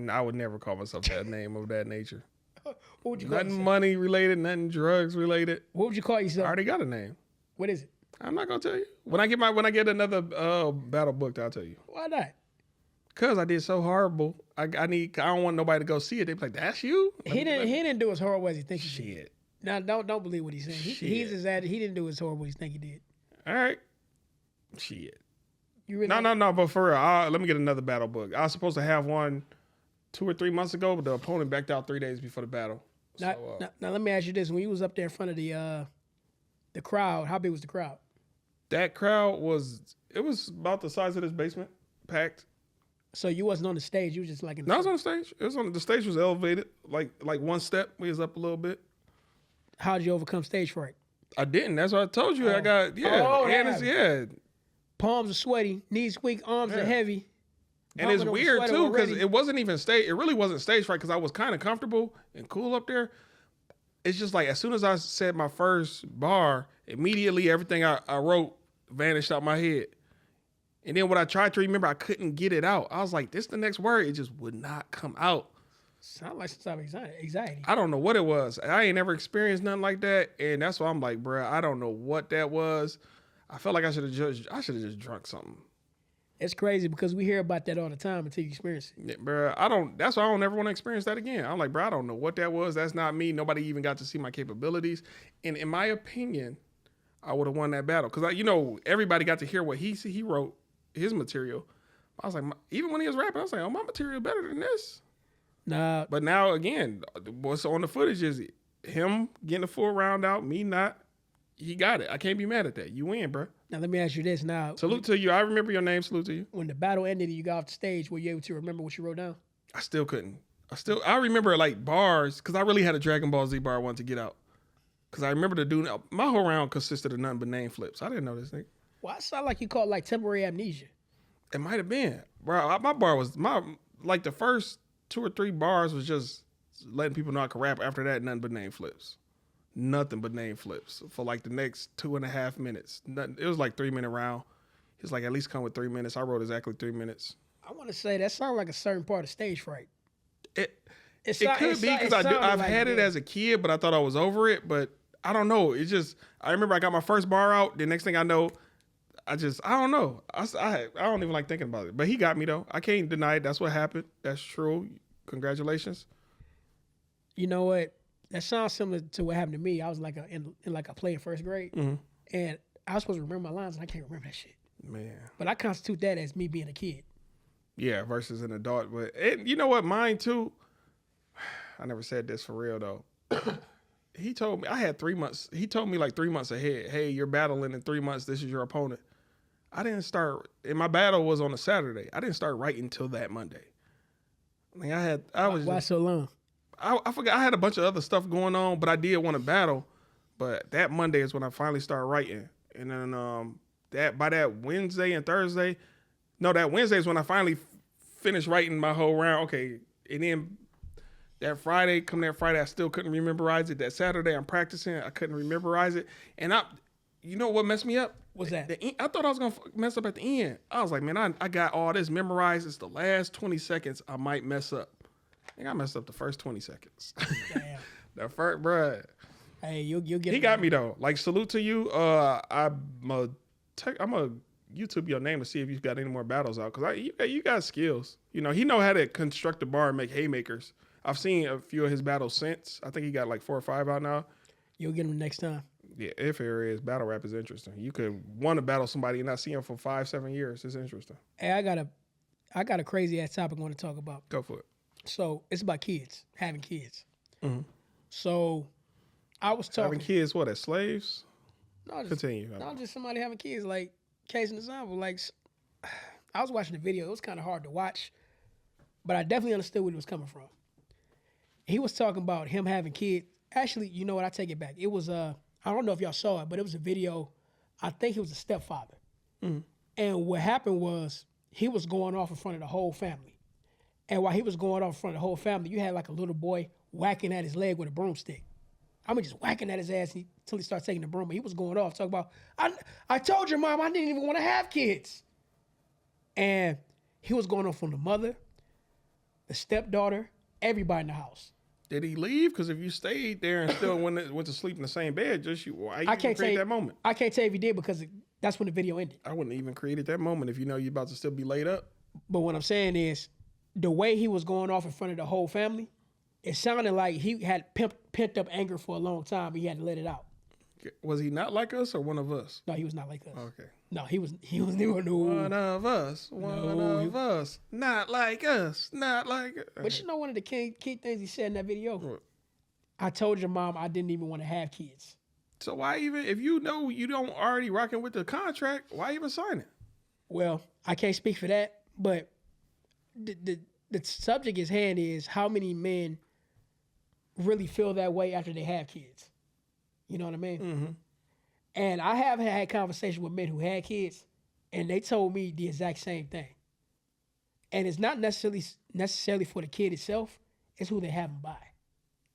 I would never call myself that name of that nature. What would you call Nothing yourself? money related, nothing drugs related. What would you call I yourself? already got a name. What is it? I'm not gonna tell you. When I get another battle booked, I'll tell you. Why not? Cause I did so horrible. I don't want nobody to go see it. They be like, "That's you." He didn't do as horrible as he thinks he did. Shit. Now don't believe what he's saying. He didn't do as horrible as he think he did. All right. Shit. You really No. But for real, let me get another battle book. I was supposed to have one 2 or 3 months ago, but the opponent backed out 3 days before the battle. Now, let me ask you this: when you was up there in front of the crowd, how big was the crowd? That crowd was about the size of this basement, packed. So you wasn't on the stage; you was just like in. No, I was on the stage. The stage was elevated, like one step. We was up a little bit. How did you overcome stage fright? I didn't. That's what I told you. I got Palms are sweaty, knees weak, arms are heavy. And it's Bumping on weird sweater too because already. it wasn't even stage. It really wasn't stage fright because I was kind of comfortable and cool up there. It's just like as soon as I said my first bar, immediately everything I wrote vanished out my head. And then when I tried to remember, I couldn't get it out. I was like, "This the next word." It just would not come out. Sound like some type of anxiety. I don't know what it was. I ain't never experienced nothing like that, and that's why I'm like, bruh, I don't know what that was. I felt like I should have just drunk something. It's crazy because we hear about that all the time until you experience it. Yeah, bruh, that's why I don't ever want to experience that again. I'm like, bruh, I don't know what that was. That's not me. Nobody even got to see my capabilities. And in my opinion, I would have won that battle because everybody got to hear what he wrote, his material. I was like, even when he was rapping, I was like, oh, my material better than this. Nah, But now again, what's on the footage is him getting a full round out, me not. He got it. I can't be mad at that. You win, bro. now let me ask you this. Now, Salute to you. I remember your name. Salute to you. when the battle ended and you got off the stage, were you able to remember what you wrote down? I still couldn't. I remember like bars because I really had a Dragon Ball Z bar I wanted to get out. Because I remember my whole round consisted of nothing but name flips. I didn't know this thing. Well, I sound like you called like temporary amnesia. It might have been, bro. My bar was the first 2 or 3 bars was just letting people know I could rap. After that, nothing but name flips. Nothing but name flips for like the next 2.5 minutes. Nothing. It was like 3-minute round. He's like, at least come with 3 minutes. I wrote exactly 3 minutes. I want to say that sounds like a certain part of stage fright. It could be because I've had it as a kid, but I thought I was over it. But I don't know. It's just I remember I got my first bar out. The next thing I know, I don't know. I don't even like thinking about it. But he got me though. I can't deny it. That's what happened. That's true. Congratulations. You know what? That sounds similar to what happened to me. I was like in like a play in first grade, and I was supposed to remember my lines, and I can't remember that shit. Man. But I constitute that as me being a kid. Yeah, versus an adult. But you know what? Mine too. I never said this for real though. He told me I had 3 months. He told me like 3 months ahead. Hey, you're battling in 3 months. This is your opponent. I didn't start. And my battle was on a Saturday. I didn't start writing until that Monday. Why so long? I forgot. I had a bunch of other stuff going on, but I did want to battle. But that Monday is when I finally started writing. And then by that Wednesday and Thursday, no, that Wednesday is when I finally finished writing my whole round. Okay, and then That Friday, I still couldn't memorize it. That Saturday, I'm practicing. I couldn't memorize it. And you know what messed me up? What's that? I thought I was going to mess up at the end. I was like, man, I got all this memorized. It's the last 20 seconds I might mess up. I think I messed up the first 20 seconds. Damn. The first, bruh. Hey, you'll get. He got me though. Like, salute to you. I'm gonna YouTube your name to see if you've got any more battles out, because you got skills. You know, he know how to construct a bar and make haymakers. I've seen a few of his battles since. I think he got like 4 or 5 out now. You'll get him next time. Yeah, if there is, battle rap is interesting. You could want to battle somebody and not see him for 5-7 years. It's interesting. Hey, I got a crazy ass topic I want to talk about. Go for it. So it's about kids, having kids. Mm-hmm. So I was talking. Having kids, what, as slaves? No, just, Continue. No, just somebody having kids. Like, case in example, like, I was watching the video. It was kind of hard to watch, but I definitely understood where he was coming from. He was talking about him having kids. Actually, you know what? I take it back. It was I don't know if y'all saw it, but it was a video. I think he was a stepfather. Mm. And what happened was he was going off in front of the whole family. And while he was going off in front of the whole family, you had like a little boy whacking at his leg with a broomstick. I mean, just whacking at his ass until he starts taking the broom. He was going off, talking about, I told your mom I didn't even want to have kids. And he was going off on the mother, the stepdaughter, everybody in the house. Did he leave? Because if you stayed there and still went to sleep in the same bed, why you create that moment? I can't tell you if he did, because that's when the video ended. I wouldn't even created that moment if you know you're about to still be laid up. But what I'm saying is, the way he was going off in front of the whole family, it sounded like he had pent up anger for a long time. He had to let it out. Was he not like us or one of us? No, he was not like us. Okay. No, he was never no. One of us. Not like us. Not like us. But you know one of the key things he said in that video? What? I told your mom I didn't even want to have kids. So why even, if you know you don't already rocking with the contract, why even sign it? Well, I can't speak for that, but the subject at hand is how many men really feel that way after they have kids. You know what I mean? Mm-hmm. And I have had conversations with men who had kids, and they told me the exact same thing. And it's not necessarily for the kid itself; it's who they have them by.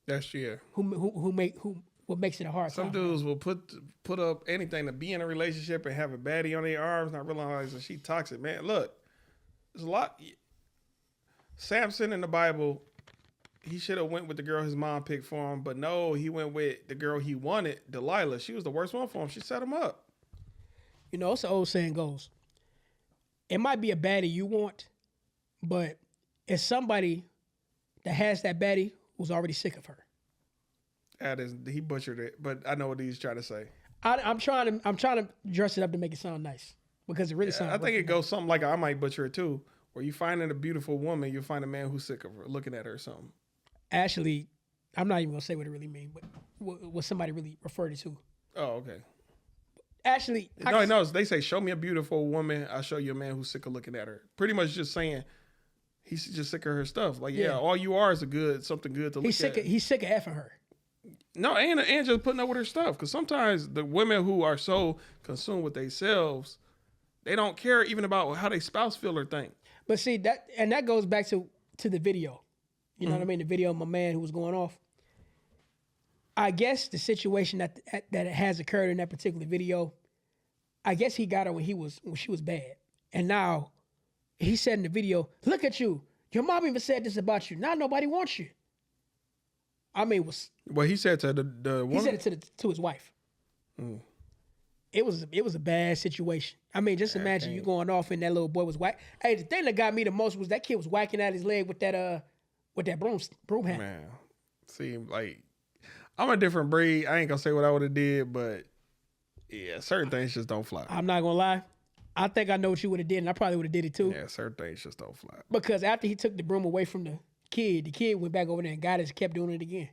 That's true. What makes it a hard time. Some dudes will put up anything to be in a relationship and have a baddie on their arms, not realizing she toxic. Man, look, there's a lot. Samson in the Bible, he should have went with the girl his mom picked for him, but no, he went with the girl he wanted, Delilah. She was the worst one for him. She set him up. You know, it's the old saying goes, it might be a baddie you want, but it's somebody that has that baddie who's already sick of her. He butchered it, but I know what he's trying to say. I'm trying to dress it up to make it sound nice, because it really sounds. I think it goes something like, I might butcher it too, where you finding a beautiful woman, you find a man who's sick of her, looking at her or something. Actually, I'm not even gonna say what it really means, but what somebody really referred it to. Oh, okay. Actually, no. They say, show me a beautiful woman, I'll show you a man who's sick of looking at her. Pretty much just saying he's just sick of her stuff. Like, yeah, all you are is something good to look at. He's sick of effing her. No, and just putting up with her stuff. Because sometimes the women who are so consumed with themselves, they don't care even about how their spouse feel or think. But see, that goes back to the video. You know what I mean? The video of my man who was going off. I guess the situation that has occurred in that particular video, I guess he got her when she was bad. And now he said in the video, look at you. Your mom even said this about you. Now nobody wants you. I mean, Well, he said to the woman? He said it to his wife. Mm. It was a bad situation. I mean, just imagine you going off and that little boy was whack. Hey, the thing that got me the most was that kid was whacking at his leg with that broom handle. Man, see, like, I'm a different breed. I ain't gonna say what I would have did, but yeah, certain things just don't fly. I'm not gonna lie. I think I know what you would have did, and I probably would have did it too. Yeah, certain things just don't fly. Because after he took the broom away from the kid went back over there and got it and kept doing it again.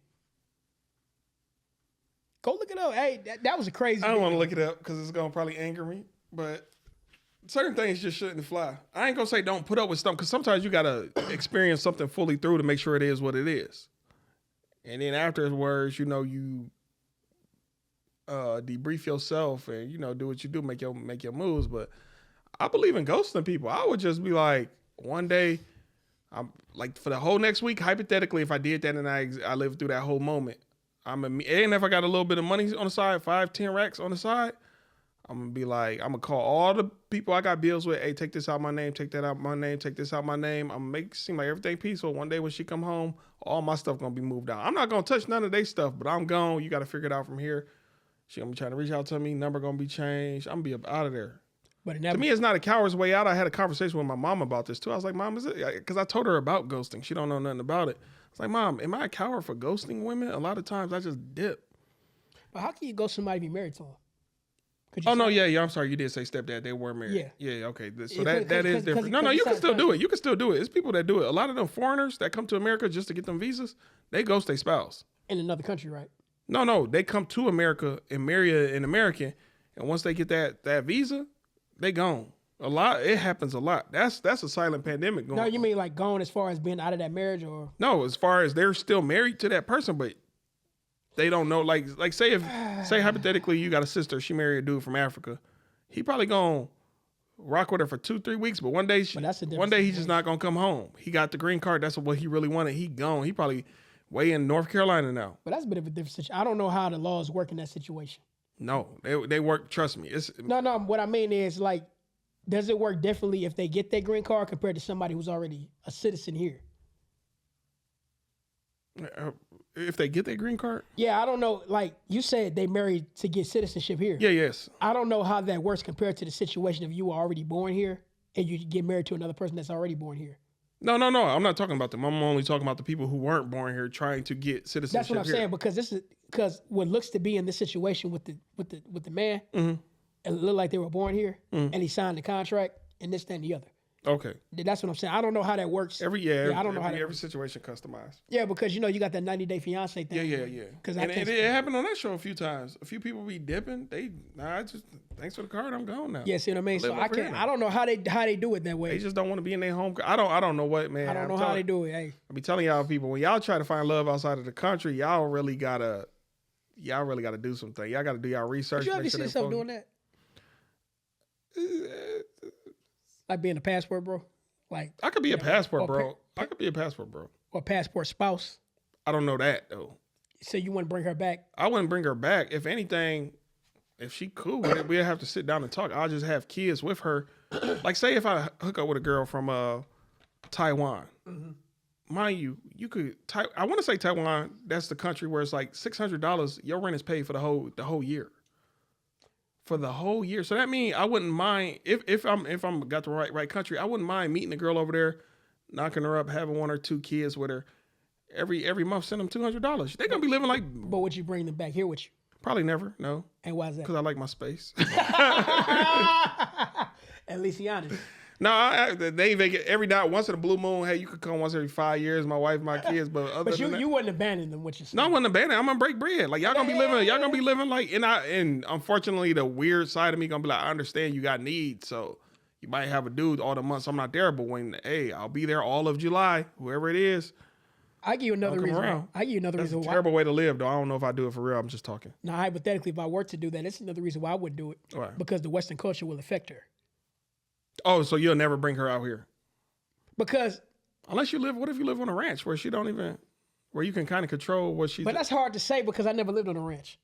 Go look it up. Hey, that was a crazy. I don't want to look it up because it's gonna probably anger me, but certain things just shouldn't fly. I ain't gonna say don't put up with stuff, because sometimes you gotta experience something fully through to make sure it is what it is. And then afterwards, you debrief yourself and do what you do, make your moves. But I believe in ghosting people. I would just be like, one day I'm like for the whole next week, hypothetically, if I did that and I lived through that whole moment, and if I got a little bit of money on the side, 5-10 racks on the side, I'm gonna be like, I'm gonna call all the people I got bills with. Hey, take this out my name, take that out my name, take this out my name. I'm gonna make it seem like everything peaceful. One day when she come home, all my stuff gonna be moved out. I'm not gonna touch none of their stuff, but I'm gone. You got to figure it out from here. She gonna be trying to reach out to me. Number gonna be changed. I'm gonna be out of there. But To me, it's not a coward's way out. I had a conversation with my mom about this too. I was like, Mom, is it? Because I told her about ghosting. She don't know nothing about it. I was like, Mom, am I a coward for ghosting women? A lot of times I just dip. But how can you ghost somebody be married to him? Oh no, yeah. I'm sorry, you did say stepdad. They were married. Yeah. Okay. So Yeah, that is different. No, you can still do it. You can still do it. It's people that do it. A lot of them foreigners that come to America just to get them visas, they ghost their spouse. In another country, right? No, they come to America and marry an American, and once they get that visa, they gone. It happens a lot. That's a silent pandemic going. No, you mean like gone as far as being out of that marriage, or no? As far as they're still married to that person, but they don't know. Like say hypothetically you got a sister, she married a dude from Africa, he probably gonna rock with her for 2-3 weeks, but one day he's just not gonna come home. He got the green card. That's what he really wanted. He gone. He probably way in North Carolina now. But that's a bit of a different situation. I don't know how the laws work in that situation. No, they work. Trust me. No. What I mean is like, does it work differently if they get that green card compared to somebody who's already a citizen here? If they get their green card? Yeah, I don't know. Like you said, they married to get citizenship here. Yeah, yes. I don't know how that works compared to the situation if you were already born here and you get married to another person that's already born here. No. I'm not talking about them. I'm only talking about the people who weren't born here trying to get citizenship. That's what I'm saying, because what looks to be in this situation with the man, it looked like they were born here, and he signed the contract and this, that, and the other. Okay. That's what I'm saying. I don't know how that works. I don't know how every situation customized. Yeah, because you got that 90-day fiance thing. Yeah. Because it happened on that show a few times. A few people be dipping. Thanks for the card. I'm gone now. Yeah, see what I mean? So I don't know how they do it that way. They just don't want to be in their home. I don't know what, man. I don't know how they do it. Hey, I be telling y'all people, when y'all try to find love outside of the country, y'all really gotta do something. Y'all gotta do y'all research. But you ever see yourself doing that? Like being a passport bro? Like I could be a passport bro. I could be a passport bro. Or passport spouse. I don't know that though. So you wouldn't bring her back? I wouldn't bring her back. If anything, if she cool with it, we'd have to sit down and talk. I'll just have kids with her. Like say if I hook up with a girl from Taiwan. Mind you, I want to say Taiwan, that's the country where it's like $600, your rent is paid for the whole year. For the whole year. So that means I wouldn't mind if I'm got the right country, I wouldn't mind meeting a girl over there, knocking her up, having 1 or 2 kids with her. Every month send them $200. They're gonna be living like. But would you bring them back here with you? Probably never, no. And why is that? Because I like my space. At least he honest. No, they vacate every night. Once in a blue moon, hey, you could come once every 5 years. My wife, my kids, but other than that, you wouldn't abandon them, what you say? No, I wouldn't abandon. I'm gonna break bread. Like y'all gonna be living. Y'all gonna be living like. And unfortunately, the weird side of me gonna be like, I understand you got needs, so you might have a dude all the months I'm not there. But when I'll be there all of July, whoever it is. I give you another reason. That's a terrible way to live, though. I don't know if I do it for real. I'm just talking. Now, hypothetically, if I were to do that, it's another reason why I wouldn't do it. Why? Because the Western culture will affect her. Oh, so you'll never bring her out here? Because unless you live, what if you live on a ranch where where you can kind of control what she's. But that's hard to say because I never lived on a ranch.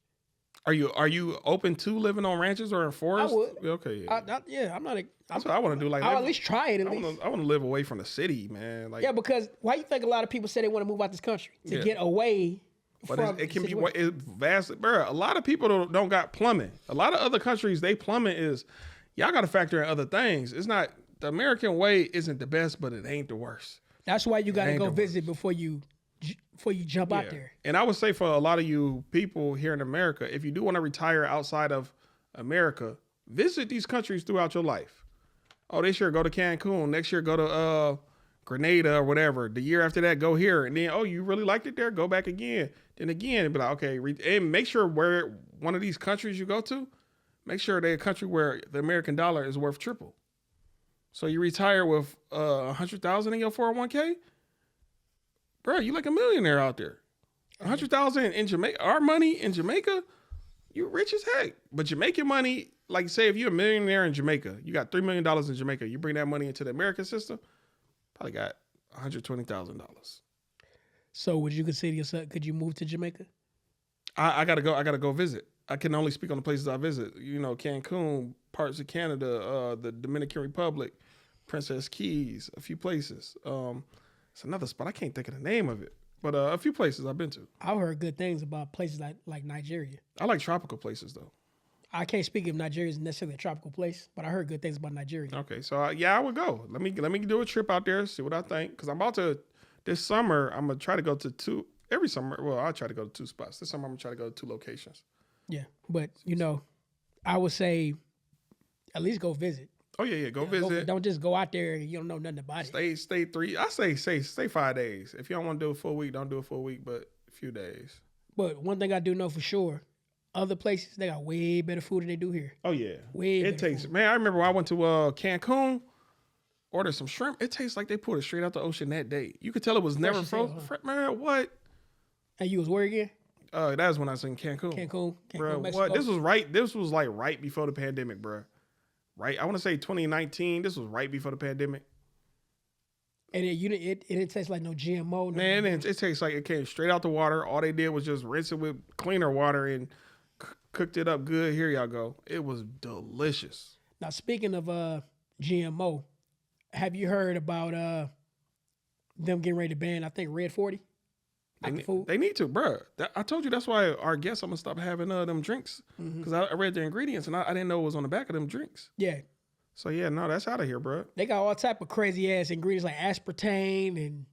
Are you open to living on ranches or in forests? I would. Okay. Yeah. I'm not. That's what I want to do. Like I'll at least try it. I want to live away from the city, man. Like because why you think a lot of people say they want to move out this country to get away? But it can be vast, bro. A lot of people don't got plumbing. A lot of other countries, they plumbing is. Y'all got to factor in other things. It's not the American way isn't the best, but it ain't the worst. That's why you got to go visit before you jump out there. And I would say for a lot of you people here in America, if you do want to retire outside of America, visit these countries throughout your life. Oh, this year go to Cancun. Next year go to Grenada or whatever. The year after that, go here. And then, you really liked it there? Go back again. Then again, be like, okay, and make sure where one of these countries you go to, make sure they're a country where the American dollar is worth triple. So you retire with $100,000 in your 401k, bro. You like a millionaire out there. $100,000 in Jamaica, our money in Jamaica, you rich as heck. But Jamaican money, like say if you're a millionaire in Jamaica, you got $3 million in Jamaica. You bring that money into the American system, probably got $120,000. So would you consider yourself? Could you move to Jamaica? I gotta go. I gotta go visit. I can only speak on the places I visit. You know, Cancun, parts of Canada, the Dominican Republic, Princess Keys, a few places. It's another spot. I can't think of the name of it, but a few places I've been to. I've heard good things about places like Nigeria. I like tropical places though. I can't speak if Nigeria is necessarily a tropical place, but I heard good things about Nigeria. Okay, so yeah, I would go. Let me do a trip out there, see what I think. Because I'm about to this summer. I'm gonna try to go to two every summer. Well, I'll try to go to 2 spots this summer. I'm gonna try to go to 2 locations. Yeah, but I would say at least go visit. Oh yeah, go visit. Don't just go out there and you don't know nothing about it. Stay 3. I say stay 5 days. If you don't want to do a full week, don't do a full week, but a few days. But one thing I do know for sure, other places they got way better food than they do here. Oh yeah, Way it better tastes. food. Man, I remember when I went to Cancun, ordered some shrimp. It tastes like they pulled it straight out the ocean that day. You could tell it was never as hell, frozen. Man, what? And you was where again? That was when I was in Cancun. Cancun, Bro, Mexico. what? This was like right before the pandemic, bro. Right? I want to say 2019. This was right before the pandemic. And it didn't taste like no GMO. Man, it tastes like it came straight out the water. All they did was just rinse it with cleaner water and cooked it up good. Here y'all go. It was delicious. Now speaking of GMO, have you heard about them getting ready to ban? I think Red 40. They need to, bro. I told you that's why our guests. I'm gonna stop having them drinks because I read the ingredients and I didn't know what was on the back of them drinks. Yeah, So yeah, no, that's out of here, bro. they got all type of crazy ass ingredients like aspartame and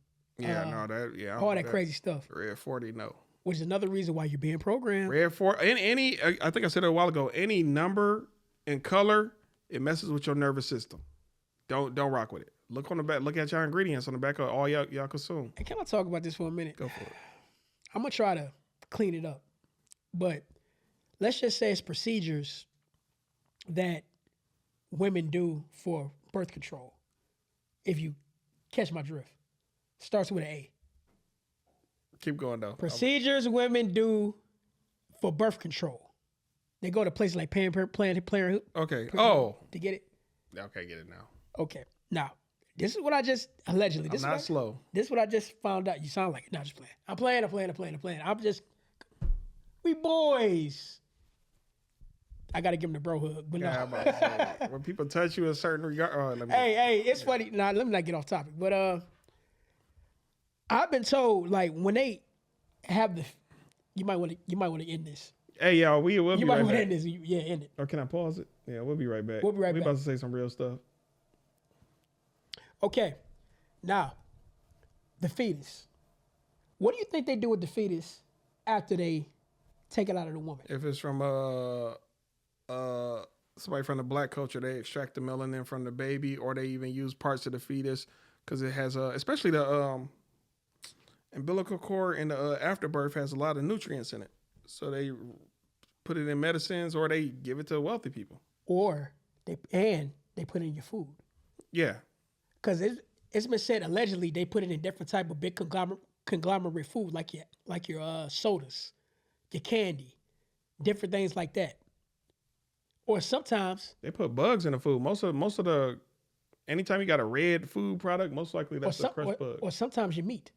all that crazy stuff. Red 40, no. Which is another reason why you're being programmed. Red 40, I think I said it a while ago. Any number and color, it messes with your nervous system. Don't rock with it. Look on the back. Look at your ingredients on the back of all y'all consume. And can I talk about this for a minute? Go for it. I'm gonna try to clean it up, but let's just say it's procedures that women do for birth control. If you catch my drift, starts with an A. Keep going though. Procedures women do for birth control. They go to places like Planned Parenthood. Okay. To get it. Okay, get it now. Okay. Now, this is what I just allegedly. I'm not slow. This is what I just found out. You sound like it. Not just playing. I'm playing. I'm just. We boys. I gotta give him the bro hug. But Yeah, no. I'm about to say, when people touch you in a certain regard. Hey, it's funny. Nah, let me not get off topic. But I've been told like when they have the, you might want to end this. Hey, y'all, we'll You be might right want to back. end this. Yeah, end it. Or can I pause it? Yeah, we'll be right back. We'll be right We back. about to say some real stuff. Okay, now the fetus. What do you think they do with the fetus after they take it out of the woman? If it's from somebody from the black culture, they extract the melanin from the baby, or they even use parts of the fetus because it has especially the umbilical cord and the afterbirth has a lot of nutrients in it. So they put it in medicines, or they give it to wealthy people. Or they put it in your food. Yeah, Because it's been said allegedly they put it in different type of big conglomerate food like your sodas, your candy, different things like that. Or sometimes they put bugs in the food. Most of the anytime you got a red food product, most likely that's a crushed bug. Or sometimes your meat.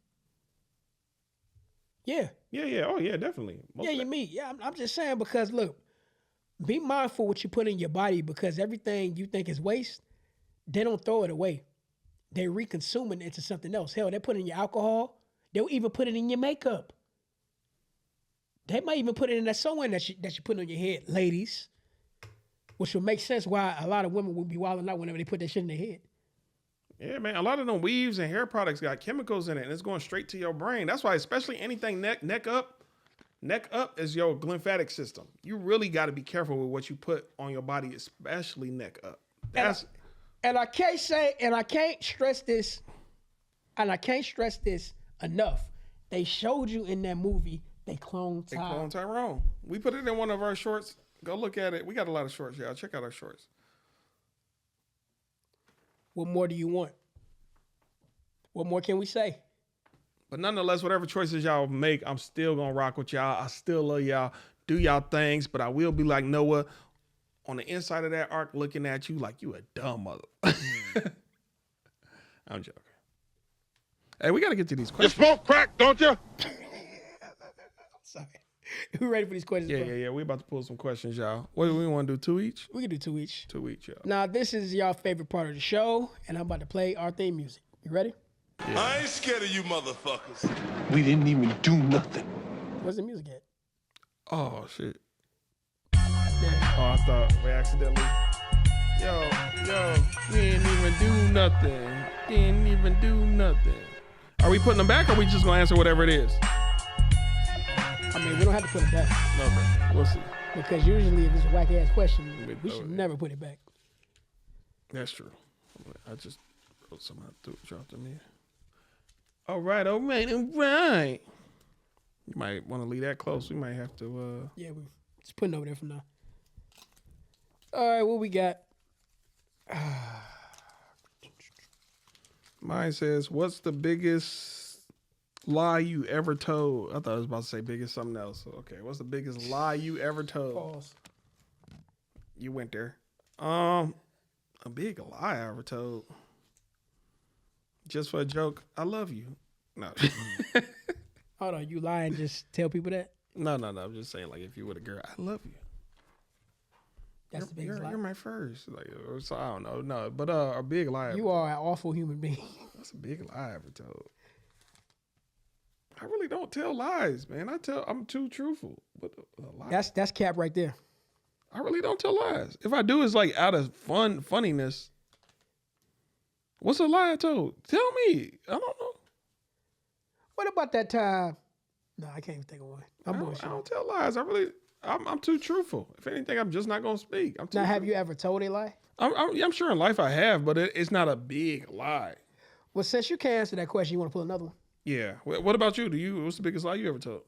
Yeah. Yeah. Oh yeah, definitely. Your meat. Yeah, I'm just saying because look, be mindful what you put in your body because everything you think is waste, they don't throw it away. They reconsume it into something else. Hell, they put it in your alcohol. They'll even put it in your makeup. They might even put it in that sewing that you put on your head, ladies. Which would make sense why a lot of women would be wilding out whenever they put that shit in their head. Yeah, man. A lot of them weaves and hair products got chemicals in it, and it's going straight to your brain. That's why, especially anything neck up is your lymphatic system. You really got to be careful with what you put on your body, especially neck up. And I can't stress this enough. They showed you in that movie they cloned Tyrone. We put it in one of our shorts. Go look at it. We got a lot of shorts, y'all. Check out our shorts. What more do you want? What more can we say? But nonetheless, whatever choices y'all make, I'm still going to rock with y'all. I still love y'all. Do y'all things, but I will be like Noah on the inside of that ark looking at you like you a dumb mother. I'm joking. Hey, we got to get to these You questions. smoke crack, don't you? Sorry. We ready for these questions? Yeah, bro? yeah, yeah. We about to pull some questions, y'all. What do we want to do? 2 each? We can do 2 each. 2 each, y'all. Now, this is y'all favorite part of the show, and I'm about to play our theme music. You ready? I ain't scared of you motherfuckers. We didn't even do nothing. Where's the music at? Oh, shit. There. Oh, I thought we accidentally. Yo, we didn't even do nothing. Didn't even do nothing. Are we putting them back, or are we just going to answer whatever it is? I mean, we don't have to put it back. Okay, we'll see. Because usually if it's a whack-ass question, we should never put it back. That's true. I just somehow dropped them here. All right. You might want to leave that close. We might have to. Yeah, we're just putting it over there for now. All right, what we got? Mine says, "What's the biggest lie you ever told?" I thought I was about to say biggest something else. Okay, what's the biggest lie you ever told? Pause. You went there. A big lie I ever told. Just for a joke, I love you. No. Hold on, you lie and just tell people that? No. I'm just saying, like, if you were a girl, I love you. That's the biggest lie. You're my first. Like, so I don't know. No, but a big lie. You are an awful human being. That's a big lie I ever told. I really don't tell lies, man. I'm too truthful. But a lie. That's cap right there. I really don't tell lies. If I do, it's like out of funniness. What's a lie I told? Tell me. I don't know. What about that time? No, I can't even think of one. I don't tell lies. I'm too truthful. If anything, I'm just not gonna speak. I'm too Now, have you ever told a lie? I'm sure in life I have, but it's not a big lie. Well, since you can't answer that question, you want to pull another one? Yeah. What about you? What's the biggest lie you ever told?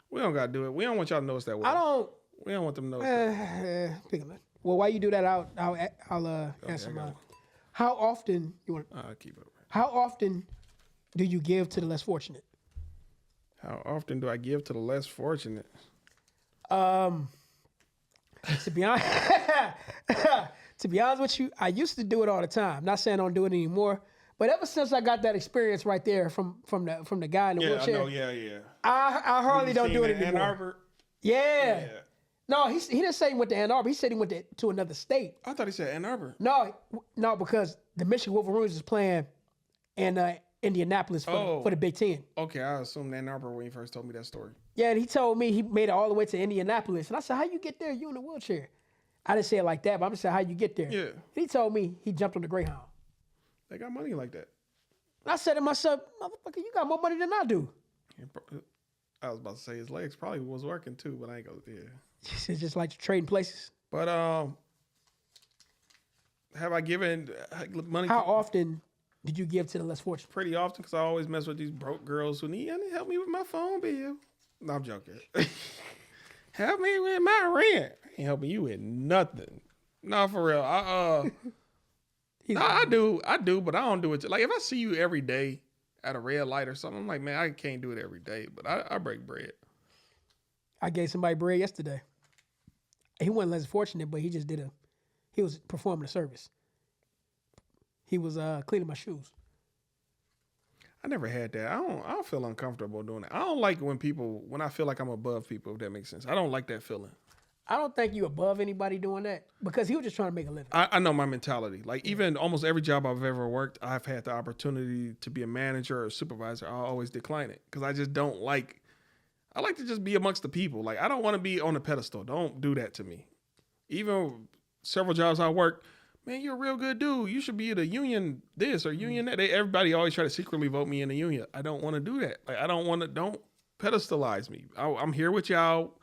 We don't gotta do it. We don't want y'all to know it's that way. We don't want them to know. Pick a Well, while you do that, I'll answer mine. How often you want? I'll keep it. How often do you give to the less fortunate? How often do I give to the less fortunate? To be honest, to be honest with you, I used to do it all the time. Not saying I don't do it anymore, but ever since I got that experience right there from the guy in the wheelchair, I know, yeah. I hardly don't do it anymore. Ann Arbor? Yeah. No, he didn't say he went to Ann Arbor. He said he went to another state. I thought he said Ann Arbor. No, because the Michigan Wolverines is playing in Indianapolis for the Big Ten. Okay, I assumed Ann Arbor when he first told me that story. Yeah, and he told me he made it all the way to Indianapolis. And I said, how you get there? You in a wheelchair. I didn't say it like that, but I'm just saying, how you get there? Yeah. He told me he jumped on the Greyhound. They got money like that. And I said to myself, motherfucker, you got more money than I do. I was about to say his legs probably was working too, but I ain't gonna, yeah. It's just like trading places. But have I given money? How often did you give to the less fortunate? Pretty often, because I always mess with these broke girls who need help me with my phone bill. No, I'm joking. Help me with my rent. I ain't helping you with nothing. No, for real. I do, but I don't do it. Like if I see you every day at a red light or something, I'm like, man, I can't do it every day, but I break bread. I gave somebody bread yesterday. He wasn't less fortunate, but he just he was performing a service. He was cleaning my shoes. I never had that. I don't feel uncomfortable doing that. I don't like when I feel like I'm above people, if that makes sense. I don't like that feeling. I don't think you above anybody doing that because he was just trying to make a living. I know my mentality. Like even almost every job I've ever worked, I've had the opportunity to be a manager or a supervisor. I always decline it because I just don't like. I like to just be amongst the people. Like I don't want to be on a pedestal. Don't do that to me. Even several jobs I worked, man, you're a real good dude. You should be at a union this or union that. Everybody always try to secretly vote me in the union. I don't want to do that. Like I don't pedestalize me. I'm here with y'all.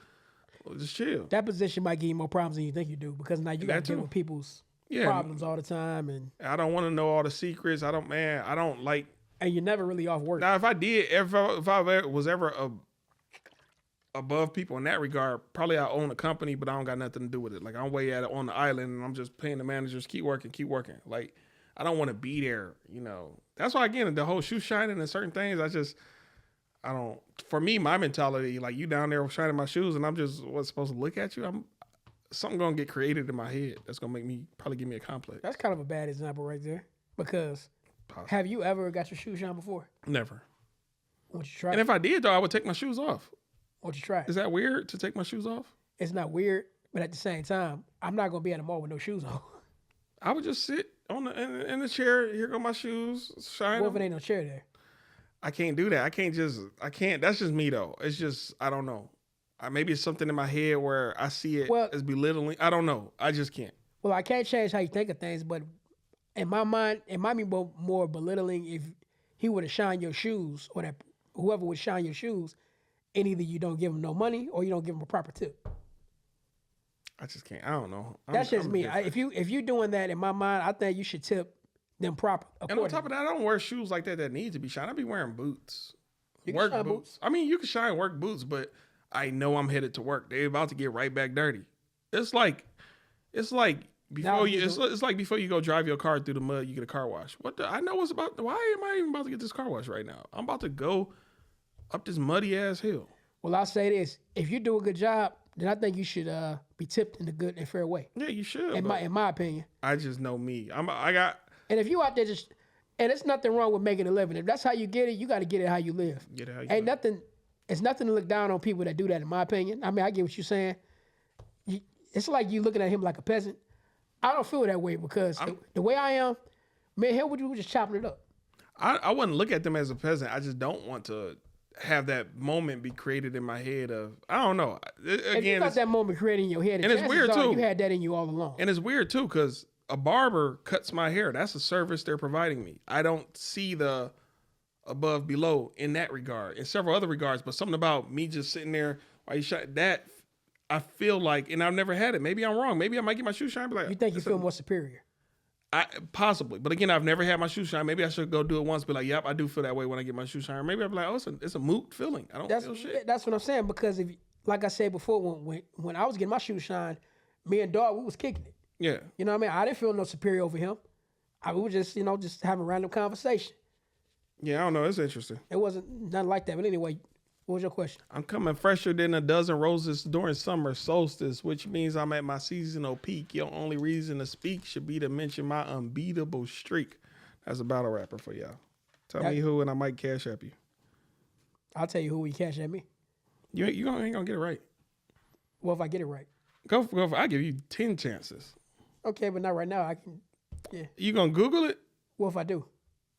Just chill. That position might give you more problems than you think you do because now you got to deal with people's problems all the time, and I don't want to know all the secrets. I don't like. And you're never really off work. Now, if I was ever above people in that regard, probably I own a company, but I don't got nothing to do with it. Like I'm way at it on the island, and I'm just paying the managers keep working. Like I don't want to be there. You know, that's why again the whole shoe shining and certain things. I don't. For me, my mentality, like you down there shining my shoes, and I'm just supposed to look at you. Something gonna get created in my head that's gonna make me probably give me a complex. That's kind of a bad example right there because possible. Have you ever got your shoes shined before? Never. Won't you try And it? if I did, though, I would take my shoes off. Won't you try it? Is that weird to take my shoes off? It's not weird, but at the same time, I'm not gonna be at a mall with no shoes on. I would just sit on in the chair. Here go my shoes. Shine What if them. it ain't no chair there? I can't do that. I can't. That's just me though. It's just, I don't know. Maybe it's something in my head where I see it Well- as belittling. I don't know. I just can't. Well, I can't change how you think of things, but in my mind, it might be more belittling if he would have shined your shoes, or that whoever would shine your shoes, and either you don't give him no money or you don't give him a proper tip. I just can't. I don't know. That's just I'm me. different. If you're doing that, in my mind, I think you should tip them proper. And on top of that, I don't wear shoes like that need to be shined. I be wearing boots. You can Work shine boots. boots. I mean, you can shine work boots, but I know I'm headed to work. They're about to get right back dirty. It's like before you. It's like before you go drive your car through the mud, you get a car wash. I know what's about. Why am I even about to get this car wash right now? I'm about to go up this muddy ass hill. Well, I'll say this: if you do a good job, then I think you should be tipped in a good and fair way. Yeah, you should. In my opinion. I just know me. I got. And if you out there just, and it's nothing wrong with making a living. If that's how you get it, you got to get it how you live. Get it how you Ain't live. nothing. It's nothing to look down on people that do that. In my opinion, I mean, I get what you're saying. It's like you looking at him like a peasant. I don't feel that way because the way I am, man, hell, we just chopping it up. I wouldn't look at them as a peasant. I just don't want to have that moment be created in my head of, I don't know. If you got that moment created in your head, and it's weird too. You had that in you all along. And it's weird too because a barber cuts my hair. That's a service they're providing me. I don't see the above below in that regard. In several other regards, but something about me just sitting there while you shot that, I feel like, and I've never had it. Maybe I'm wrong. Maybe I might get my shoe shine. Be like, You think you feel more superior? Possibly, but again, I've never had my shoe shine. Maybe I should go do it once. Be like, yep, I do feel that way when I get my shoe shine. Maybe I'm like, oh, it's a moot feeling. I don't feel shit. That's what I'm saying because if, like I said before, when I was getting my shoe shine, me and Dog, we was kicking it. Yeah, You know what I mean? I didn't feel no superior over him. We were just, just having a random conversation. yeah. I don't know. It's interesting. It wasn't nothing like that. But anyway, what was your question? I'm coming fresher than a dozen roses during summer solstice, which means I'm at my seasonal peak. Your only reason to speak should be to mention my unbeatable streak. That's a battle rapper for y'all. Tell me who, and I might cash app you. I'll tell you who we cash at me. You ain't gonna get it right. Well, if I get it right. Go for. I give you 10 chances. Okay, but not right now. I can. Yeah. You gonna Google it? What if I do?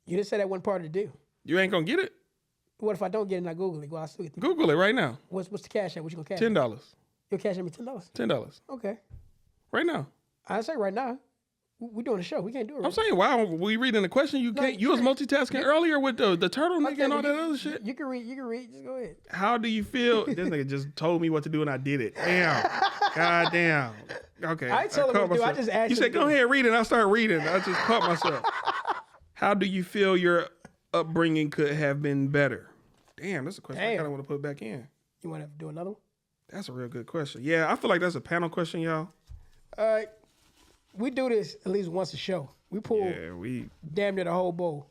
You didn't say that wasn't part of the deal. You ain't gonna get it? What if I don't get it and I Google it? Well, I still get the, Google it right now. what's the cash at? What you gonna cash? $10. You'll cash at me $10. $10. Okay. Right now. I say right now. We're doing a show. We can't do it. Right I'm saying, wow, we reading the question. You can't. You was multitasking earlier with the turtle nigga and all that other shit. You can read. Just go ahead. How do you feel? This nigga just told me what to do and I did it. Damn. God damn. Okay. I ain't telling him caught what to do. I myself. just asked You him said, to go do it. ahead, read it. I started reading. I just caught myself. How do you feel your upbringing could have been better? Damn, that's a question I Damn. kind of want to put back in. You want to do another one? That's a real good question. Yeah, I feel like that's a panel question, y'all. All right. We do this at least once a show. We pull Yeah, damn near the whole bowl.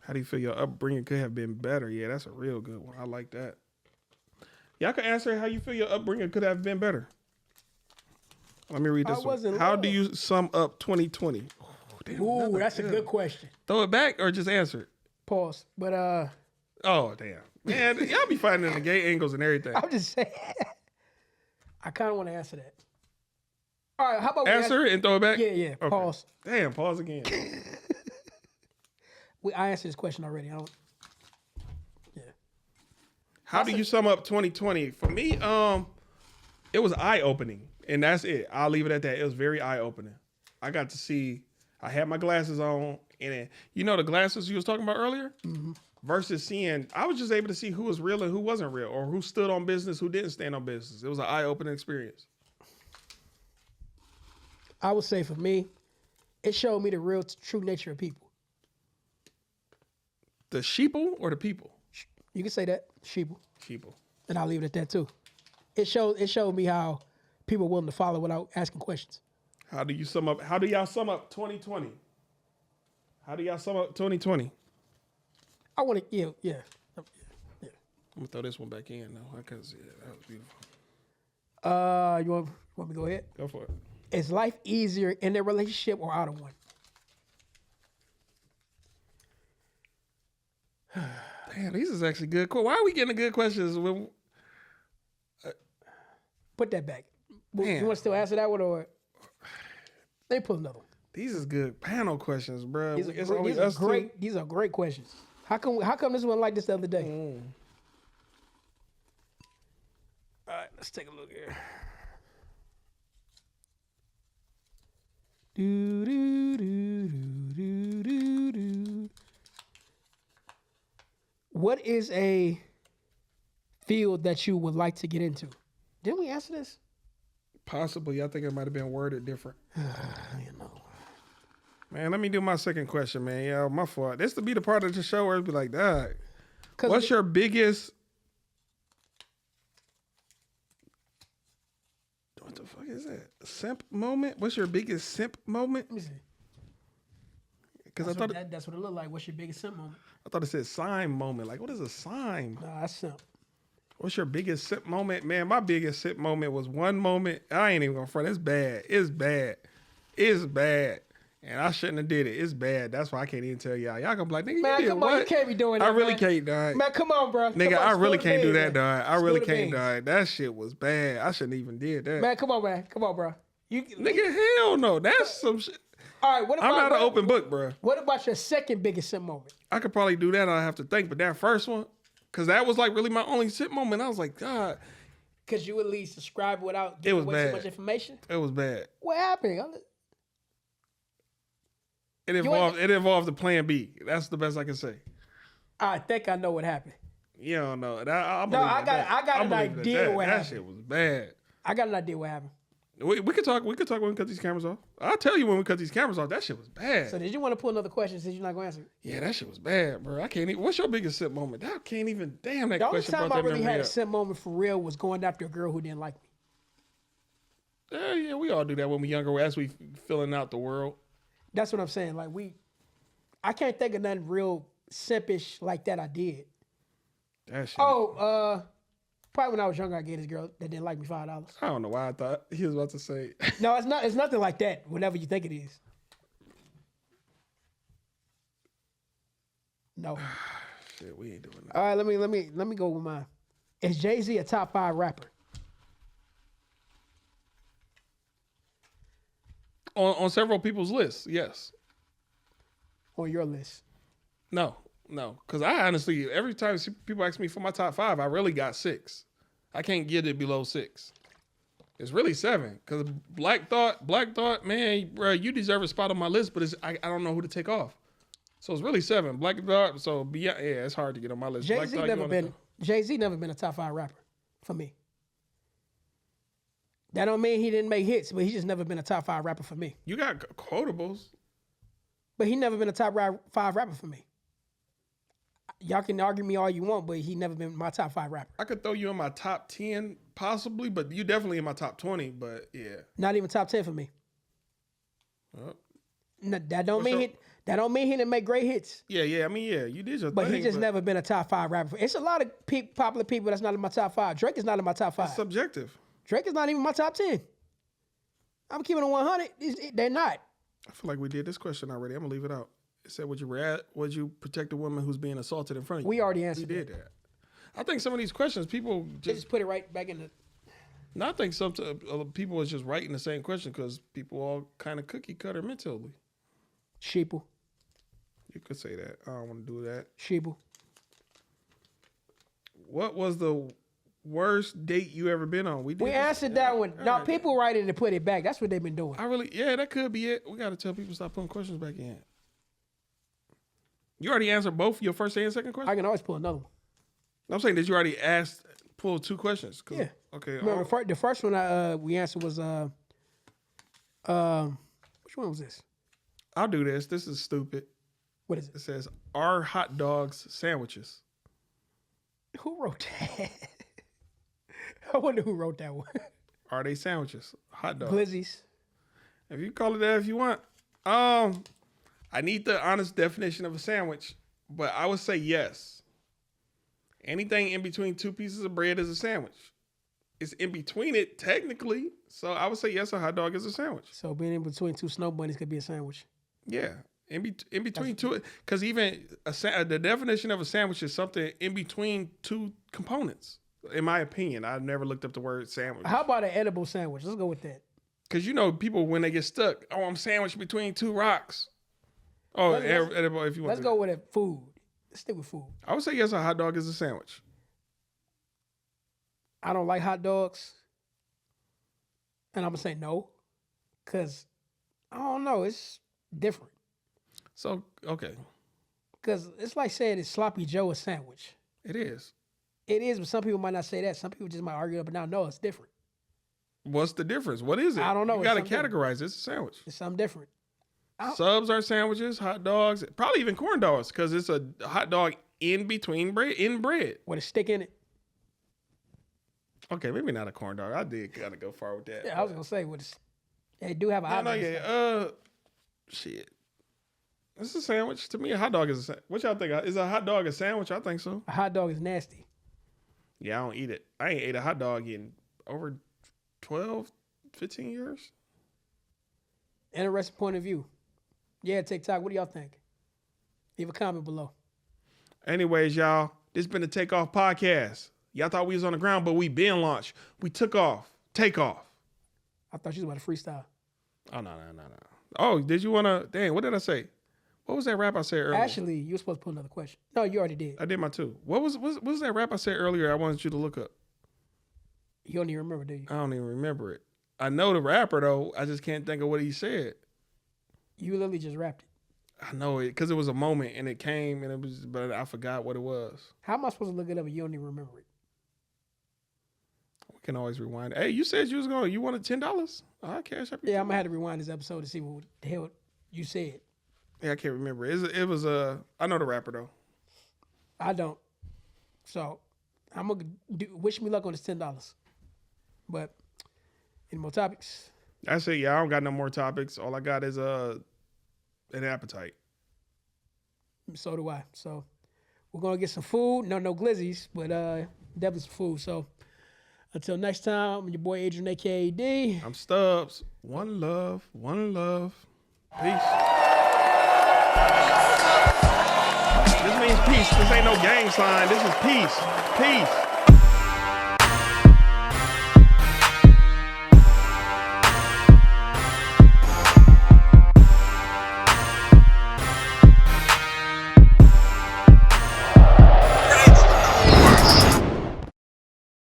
How do you feel your upbringing could have been better? Yeah, that's a real good one. I like that. Y'all can answer how you feel your upbringing could have been better. Let me read this one. How do you sum up 2020? Oh, damn, Ooh, that's a good question. Throw it back or just answer it? Pause. But Oh, damn. Man, y'all be finding the gay angles and everything. I'm just saying. I kind of want to answer that. All right, how about we Answer it and throw it back? Yeah. Okay. Pause. Damn, pause again. I answered this question already. How do you sum up 2020? For me, it was eye-opening, and that's it. I'll leave it at that. It was very eye-opening. I got to see, I had my glasses on, and the glasses you was talking about earlier? Mm-hmm. Versus seeing, I was just able to see who was real and who wasn't real, or who stood on business, who didn't stand on business. It was an eye-opening experience. I would say for me, it showed me the real true nature of people. The sheeple or the people? You can say that, sheeple. Sheeple. And I'll leave it at that too. It showed me how people are willing to follow without asking questions. How do y'all sum up 2020? How do y'all sum up 2020? I want to, yeah. I'm gonna throw this one back in though. I couldn't see it. That was beautiful. You want me to go ahead? Go for it. Is life easier in a relationship or out of one? Damn, these is actually good. Why are we getting the good questions? Put that back. You Man. want to still answer that one or they pull another one? These is good panel questions, bro. These It's are, only these are us two. great. These are great questions. How come this one like this the other day? All right, let's take a look here. Do, do, do, do, do, do. What is a field that you would like to get into? Didn't we answer this? Possibly. I think it might have been worded different. You know. Man, let me do my second question, man. Yeah, my fault. This to be the part of the show where it'd be like, dog, 'Cause what's your biggest... What the fuck is that? Simp moment? What's your biggest simp moment? Let me see. Because That's what it looked like. What's your biggest simp moment? I thought it said sign moment. Like, what is a sign? Nah, that's simp. What's your biggest simp moment? Man, my biggest simp moment was one moment. I ain't even gonna front. It's bad. It's bad. It's bad. And I shouldn't have did it. It's bad. That's why I can't even tell y'all. Y'all gonna be like, nigga, Man, you did come what? on, you can't be doing that. I really man. can't, dog. Man, come on, bro. Nigga, Come on, I really spill the can't do beans, that, man. dog. I really Spill the can't, beans. dog. That shit was bad. I shouldn't even did that. Man, come on, man. Come on, bro. Nigga, hell no. That's some shit. All right, what about I'm not an open book, bro. What about your second biggest simp moment? I could probably do that. I have to think, but that first one, because that was like really my only simp moment. I was like, God, Because you at least describe without giving was away bad. so much information. it was bad. What happened? It involved the plan B. That's the best I can say. I think I know what happened. You don't know. I got an idea what That happened. shit was bad. I got an idea what happened. We could talk. We could talk when we cut these cameras off. I'll tell you when we cut these cameras off. That shit was bad. So did you want to pull another question since you're not going to answer it? Yeah, that shit was bad, bro. I can't even. What's your biggest simp moment? I can't even. Damn, that The only question time brought I that really memory had a up. simp moment for real was going after a girl who didn't like me. Yeah, we all do that when we're younger, as we filling out the world. That's what I'm saying. Like I can't think of nothing real simpish like that I did. That shit. Probably when I was younger, I gave this girl that didn't like me $5. I don't know why I thought he was about to say. No, it's not. It's nothing like that. Whatever you think it is. No. Shit, we ain't doing that. All right, let me go with mine. Is Jay-Z a top 5 rapper? On several people's lists, yes. On your list? No, because I honestly, every time people ask me for my top 5, I really got 6. I can't get it below 6. It's really 7. Because Black Thought, man, bro, you deserve a spot on my list, but I don't know who to take off. So it's really 7. Black Thought, so yeah, it's hard to get on my list. Jay-Z never been a top 5 rapper for me. That don't mean he didn't make hits, but he just never been a top 5 rapper for me. You got quotables. But he never been a top 5 rapper for me. Y'all can argue me all you want, but he never been my top 5 rapper. I could throw you in my top 10 possibly, but you definitely in my top 20, but yeah. Not even top 10 for me. Well, No, that don't mean he didn't make great hits. yeah. I mean, yeah, you did your But thing. he just never been a top 5 rapper. It's a lot of popular people that's not in my top 5. Drake is not in my top 5. It's subjective. Drake is not even my top 10. I'm keeping it 100. They're not. I feel like we did this question already. I'm gonna leave it out. It said, would you protect a woman who's being assaulted in front of you? We already answered We did that. I think some of these questions, people They just. just put it right back in the. No, I think some people is just writing the same question because people all kind of cookie cutter mentally. Sheeple. You could say that. I don't want to do that. Sheeple. What was the worst date you ever been on? We answered that one. All Now right. people write it and put it back. That's what they've been doing. That could be it. We got to tell people stop putting questions back in. You already answered both your first and second question? I can always pull another one. I'm saying, did you already pull 2 questions? Yeah. Okay. Remember, the first one we answered was which one was this? I'll do this. This is stupid. What is it? It says, are hot dogs sandwiches? Who wrote that? I wonder who wrote that one. Are they sandwiches? Hot dogs. Glizzies. If you call it that if you want. I need the honest definition of a sandwich, but I would say yes. Anything in between 2 pieces of bread is a sandwich. It's in between it technically, so I would say yes, a hot dog is a sandwich. So being in between 2 snow bunnies could be a sandwich. Yeah. In between two, because even the definition of a sandwich is something in between two components. In my opinion, I've never looked up the word sandwich. How about an edible sandwich? Let's go with that. Because people when they get stuck, I'm sandwiched between two rocks. Oh, edible. If you want, let's go with it. Food. Let's stick with food. I would say yes. A hot dog is a sandwich. I don't like hot dogs, and I'm gonna say no, because I don't know. It's different. So okay, because it's like saying it's sloppy Joe a sandwich. It is. It is, but some people might not say that. Some people just might argue up and down. No, it's different. What's the difference? What is it? I don't know. You got to categorize it. It's a sandwich. It's something different. Subs are sandwiches, hot dogs, probably even corn dogs, because it's a hot dog in between bread. With a stick in it. Okay, maybe not a corn dog. I did kind of go far with that. Yeah, I was gonna say they do have a hot dog. Shit. This is a sandwich. To me, a hot dog is a sandwich. What y'all think? Is a hot dog a sandwich? I think so. A hot dog is nasty. Yeah, I don't eat it. I ain't ate a hot dog in over 12, 15 years. Interesting point of view. Yeah, TikTok. What do y'all think? Leave a comment below. Anyways, y'all, this has been the Takeoff podcast. Y'all thought we was on the ground, but we been launched. We took off. Take off. I thought you was about to freestyle. Oh, no. Oh, did you want to? Dang, what did I say? What was that rap I said earlier? Actually, you were supposed to put another question. No, you already did. I did my two. What was that rap I said earlier I wanted you to look up? You don't even remember, do you? I don't even remember it. I know the rapper, though. I just can't think of what he said. You literally just rapped it. I know it because it was a moment and it came and it was, but I forgot what it was. How am I supposed to look it up if you don't even remember it? We can always rewind. Hey, you said you wanted $10? I'll cash up. Yeah, I'm gonna have to rewind this episode to see what the hell you said. Yeah, I can't remember. It was I know the rapper though. I don't. So I'm gonna wish me luck on this $10. But any more topics? That's it. Yeah, I don't got no more topics. All I got is an appetite. So do I. So we're gonna get some food. No glizzies, but definitely some food. So until next time, I'm your boy Adrian, aka D. I'm Stubbs. One love. Peace. This means peace. This ain't no gang sign. This is peace. Peace.